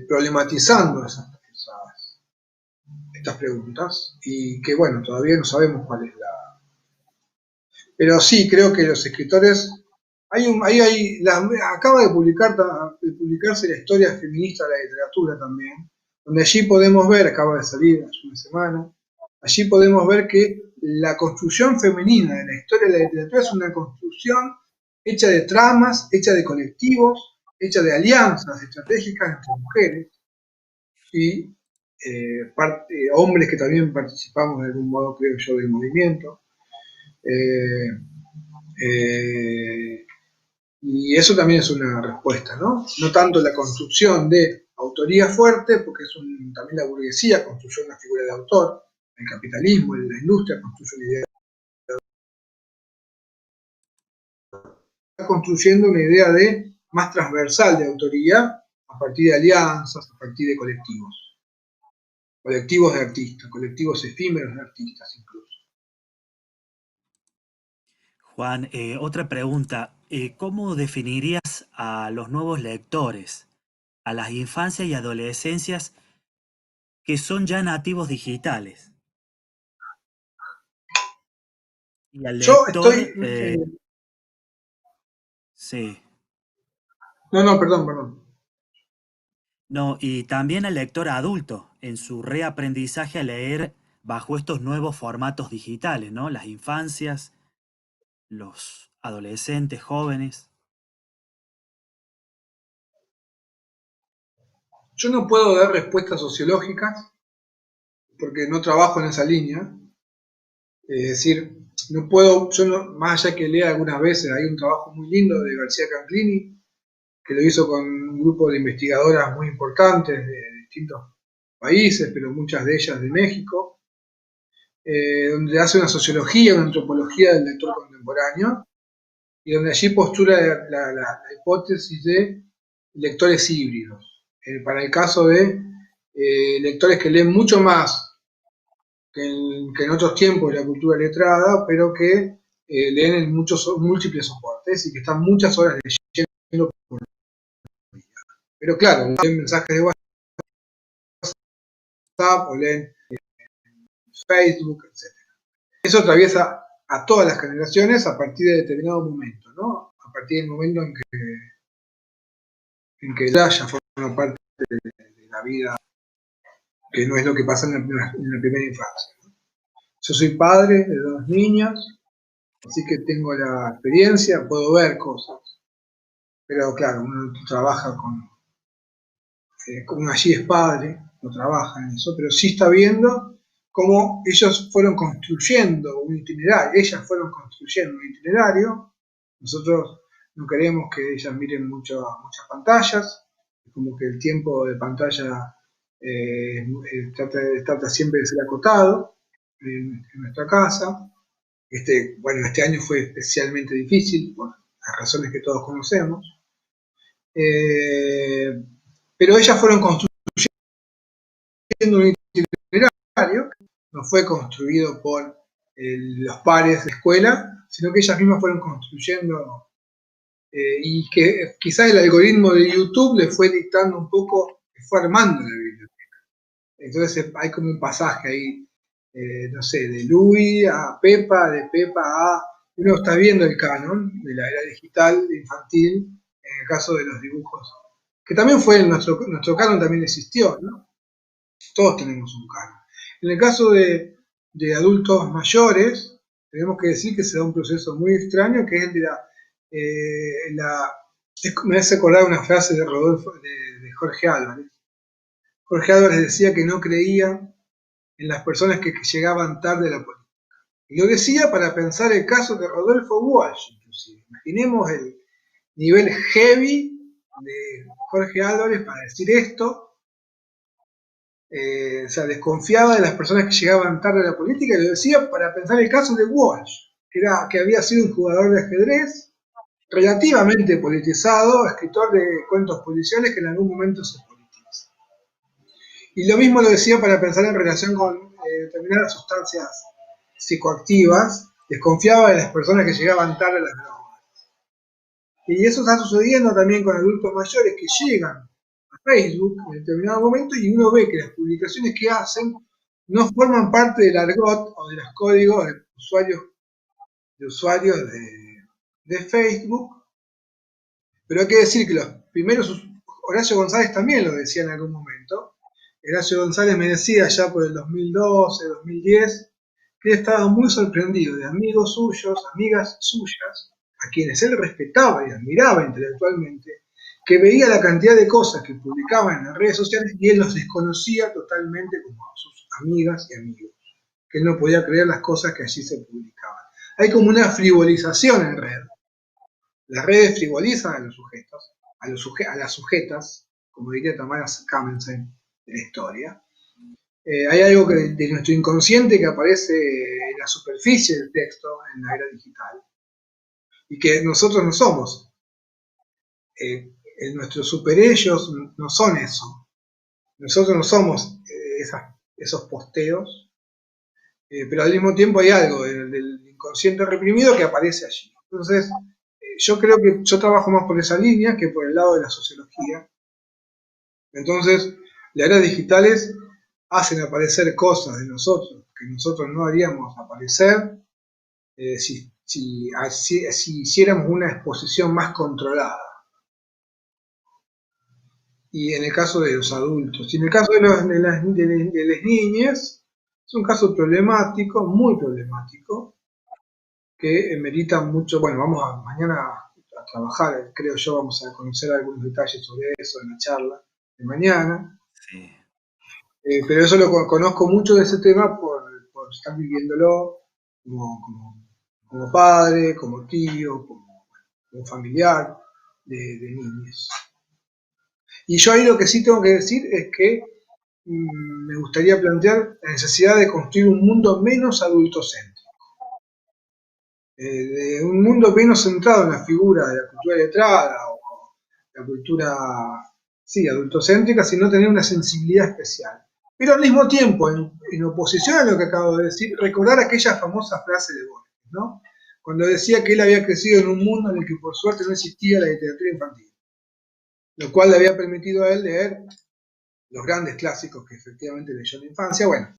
problematizando estas preguntas, y que bueno, todavía no sabemos cuál es la... Pero sí, creo que los escritores... acaba de publicarse la historia feminista de la literatura también, donde allí podemos ver, acaba de salir hace una semana, allí podemos ver que la construcción femenina de la historia de la literatura es una construcción hecha de tramas, hecha de colectivos, hecha de alianzas estratégicas entre mujeres y hombres que también participamos de algún modo, creo yo, del movimiento. Y eso también es una respuesta, ¿no? No tanto la construcción de autoría fuerte, porque también la burguesía construyó una figura de autor, el capitalismo, la industria construyó una idea. Está construyendo una idea más transversal de autoría a partir de alianzas, a partir de colectivos de artistas, colectivos efímeros de artistas incluso. Juan, otra pregunta. ¿Cómo definirías a los nuevos lectores, a las infancias y adolescencias que son ya nativos digitales? Y al Yo lector, estoy... sí. No, perdón. No, y también al lector adulto, en su reaprendizaje a leer bajo estos nuevos formatos digitales, ¿no? Las infancias, los adolescentes, jóvenes. Yo no puedo dar respuestas sociológicas porque no trabajo en esa línea. Es decir, no puedo, más allá que lea algunas veces, hay un trabajo muy lindo de García Canclini, que lo hizo con un grupo de investigadoras muy importantes de distintos países, pero muchas de ellas de México, donde hace una sociología, una antropología del lector contemporáneo, y donde allí postula la hipótesis de lectores híbridos. Para el caso de lectores que leen mucho más que en otros tiempos de la cultura letrada, pero que leen en múltiples soportes y que están muchas horas leyendo por día. Pero claro, leen mensajes de WhatsApp o leen Facebook, etc. Eso atraviesa a todas las generaciones a partir de determinado momento, ¿no? A partir del momento en que ya forma parte de la vida, que no es lo que pasa en la primera infancia. Yo soy padre de 2 niñas, así que tengo la experiencia, puedo ver cosas, pero claro, uno trabaja como allí es padre, no trabaja en eso, pero sí está viendo cómo ellos fueron construyendo un itinerario, ellas fueron construyendo un itinerario. Nosotros no queremos que ellas miren muchas pantallas, como que el tiempo de pantalla trata siempre de ser acotado en nuestra casa. Este año fue especialmente difícil por las razones que todos conocemos. Pero ellas fueron construyendo un itinerario que no fue construido por los pares de escuela, sino que ellas mismas fueron construyendo y que quizás el algoritmo de YouTube le fue dictando un poco, fue armando la biblioteca. Entonces hay como un pasaje ahí, no sé, de Louis a Pepa, de Pepa a... Uno está viendo el canon de la era digital, infantil, en el caso de los dibujos, que también fue nuestro canon también existió, ¿no? Todos tenemos un canon. En el caso de adultos mayores, tenemos que decir que se da un proceso muy extraño, que es el de me hace acordar una frase de Jorge Álvarez. Jorge Álvarez decía que no creía en las personas que llegaban tarde a la política. Y lo decía para pensar el caso de Rodolfo Walsh, inclusive. Imaginemos el nivel heavy de Jorge Álvarez para decir esto. O sea, desconfiaba de las personas que llegaban tarde a la política, y lo decía para pensar el caso de Walsh, que había sido un jugador de ajedrez relativamente politizado, escritor de cuentos policiales que en algún momento se politiza. Y lo mismo lo decía para pensar en relación con determinadas sustancias psicoactivas, desconfiaba de las personas que llegaban tarde a las drogas. Y eso está sucediendo también con adultos mayores que llegan a Facebook en determinado momento y uno ve que las publicaciones que hacen no forman parte del argot o de los códigos de usuarios de Facebook, pero hay que decir que los primeros, Horacio González también lo decía en algún momento. Horacio González me decía ya por el 2012, 2010, que estaba muy sorprendido de amigos suyos, amigas suyas, a quienes él respetaba y admiraba intelectualmente, que veía la cantidad de cosas que publicaban en las redes sociales y él los desconocía totalmente como a sus amigas y amigos, que él no podía creer las cosas que allí se publicaban. Hay como una frivolización en red. Las redes frivolizan a los sujetos, a las sujetas, como diría Tamara Kamensen de la historia. Hay algo de nuestro inconsciente que aparece en la superficie del texto en la era digital y que nosotros no somos. Nuestros superellos no son eso. Nosotros no somos esos posteos, pero al mismo tiempo hay algo del inconsciente reprimido que aparece allí. Entonces, yo creo que yo trabajo más por esa línea que por el lado de la sociología. Entonces, las eras digitales hacen aparecer cosas de nosotros que nosotros no haríamos aparecer si hiciéramos una exposición más controlada. Y en el caso de los adultos. Y en el caso de las niñas, es un caso problemático, muy problemático, que merita mucho. Bueno, mañana a trabajar, creo yo, vamos a conocer algunos detalles sobre eso en la charla de mañana. Sí. Pero eso lo conozco mucho de ese tema por estar viviéndolo como padre, como tío, como familiar de niños. Y yo ahí lo que sí tengo que decir es que me gustaría plantear la necesidad de construir un mundo menos adultocéntrico. Un mundo menos centrado en la figura de la cultura letrada o la cultura, sí, adultocéntrica, sino tener una sensibilidad especial. Pero al mismo tiempo, en oposición a lo que acabo de decir, recordar aquella famosa frase de Borges, ¿no? Cuando decía que él había crecido en un mundo en el que por suerte no existía la literatura infantil, lo cual le había permitido a él leer los grandes clásicos que efectivamente leyó en la infancia. Bueno,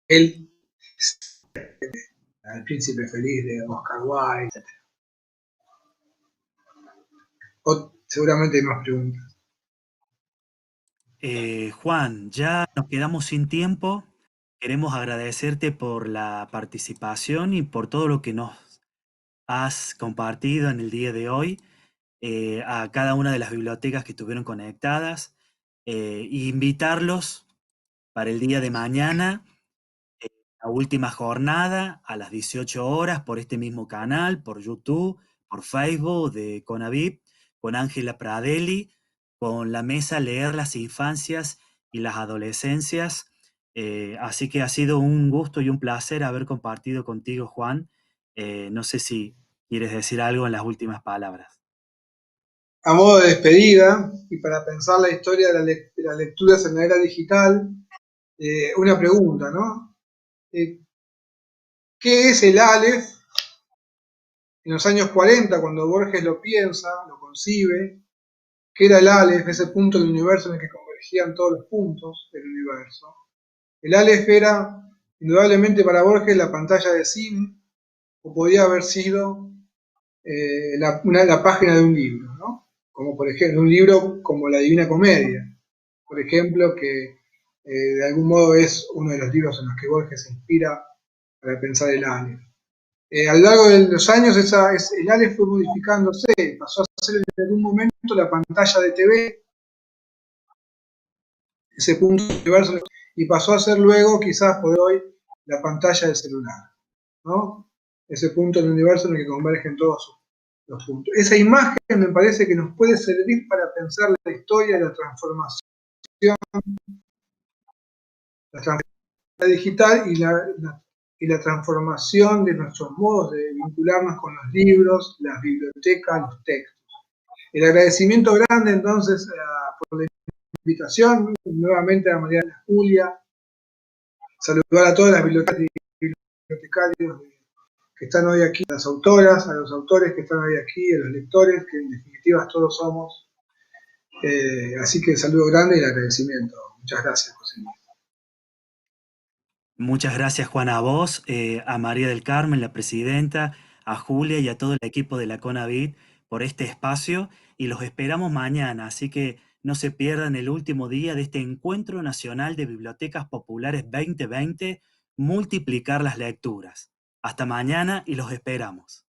él, El Príncipe Feliz de Oscar Wilde, etc. Seguramente hay más preguntas. Juan, ya nos quedamos sin tiempo. Queremos agradecerte por la participación y por todo lo que nos has compartido en el día de hoy, a cada una de las bibliotecas que estuvieron conectadas, e invitarlos para el día de mañana, la última jornada a las 18 horas por este mismo canal, por YouTube, por Facebook de Conavip, con Ángela Pradelli, con la mesa Leer las Infancias y las Adolescencias. Así que ha sido un gusto y un placer haber compartido contigo, Juan. No sé si quieres decir algo en las últimas palabras. A modo de despedida, y para pensar la historia de las lecturas en la era digital, una pregunta, ¿no? ¿Qué es el Aleph? En los años 40, cuando Borges lo piensa, lo concibe, ¿qué era el Aleph? Ese punto del universo en el que convergían todos los puntos del universo. El Aleph era, indudablemente para Borges, la pantalla de cine, o podía haber sido la página de un libro, ¿no? Como por ejemplo, un libro como La Divina Comedia, por ejemplo, que de algún modo es uno de los libros en los que Borges se inspira para pensar el Aleph. A lo largo de los años el Aleph fue modificándose, pasó a ser en algún momento la pantalla de TV, ese punto del universo, y pasó a ser luego, quizás por hoy, la pantalla del celular, ¿no? Ese punto del universo en el que convergen todos los puntos. Esa imagen me parece que nos puede servir para pensar la historia de la transformación digital y la transformación de nuestros modos de vincularnos con los libros, las bibliotecas, los textos. El agradecimiento grande entonces por la invitación, nuevamente a María Julia, saludar a todas las bibliotecarias y bibliotecarios que están hoy aquí, a las autoras, a los autores que están hoy aquí, a los lectores, que en definitiva todos somos. Así que el saludo grande y el agradecimiento. Muchas gracias, José Luis. Muchas gracias, Juan, a vos, a María del Carmen, la presidenta, a Julia y a todo el equipo de la CONAVIT por este espacio y los esperamos mañana, así que no se pierdan el último día de este Encuentro Nacional de Bibliotecas Populares 2020, multiplicar las lecturas. Hasta mañana y los esperamos.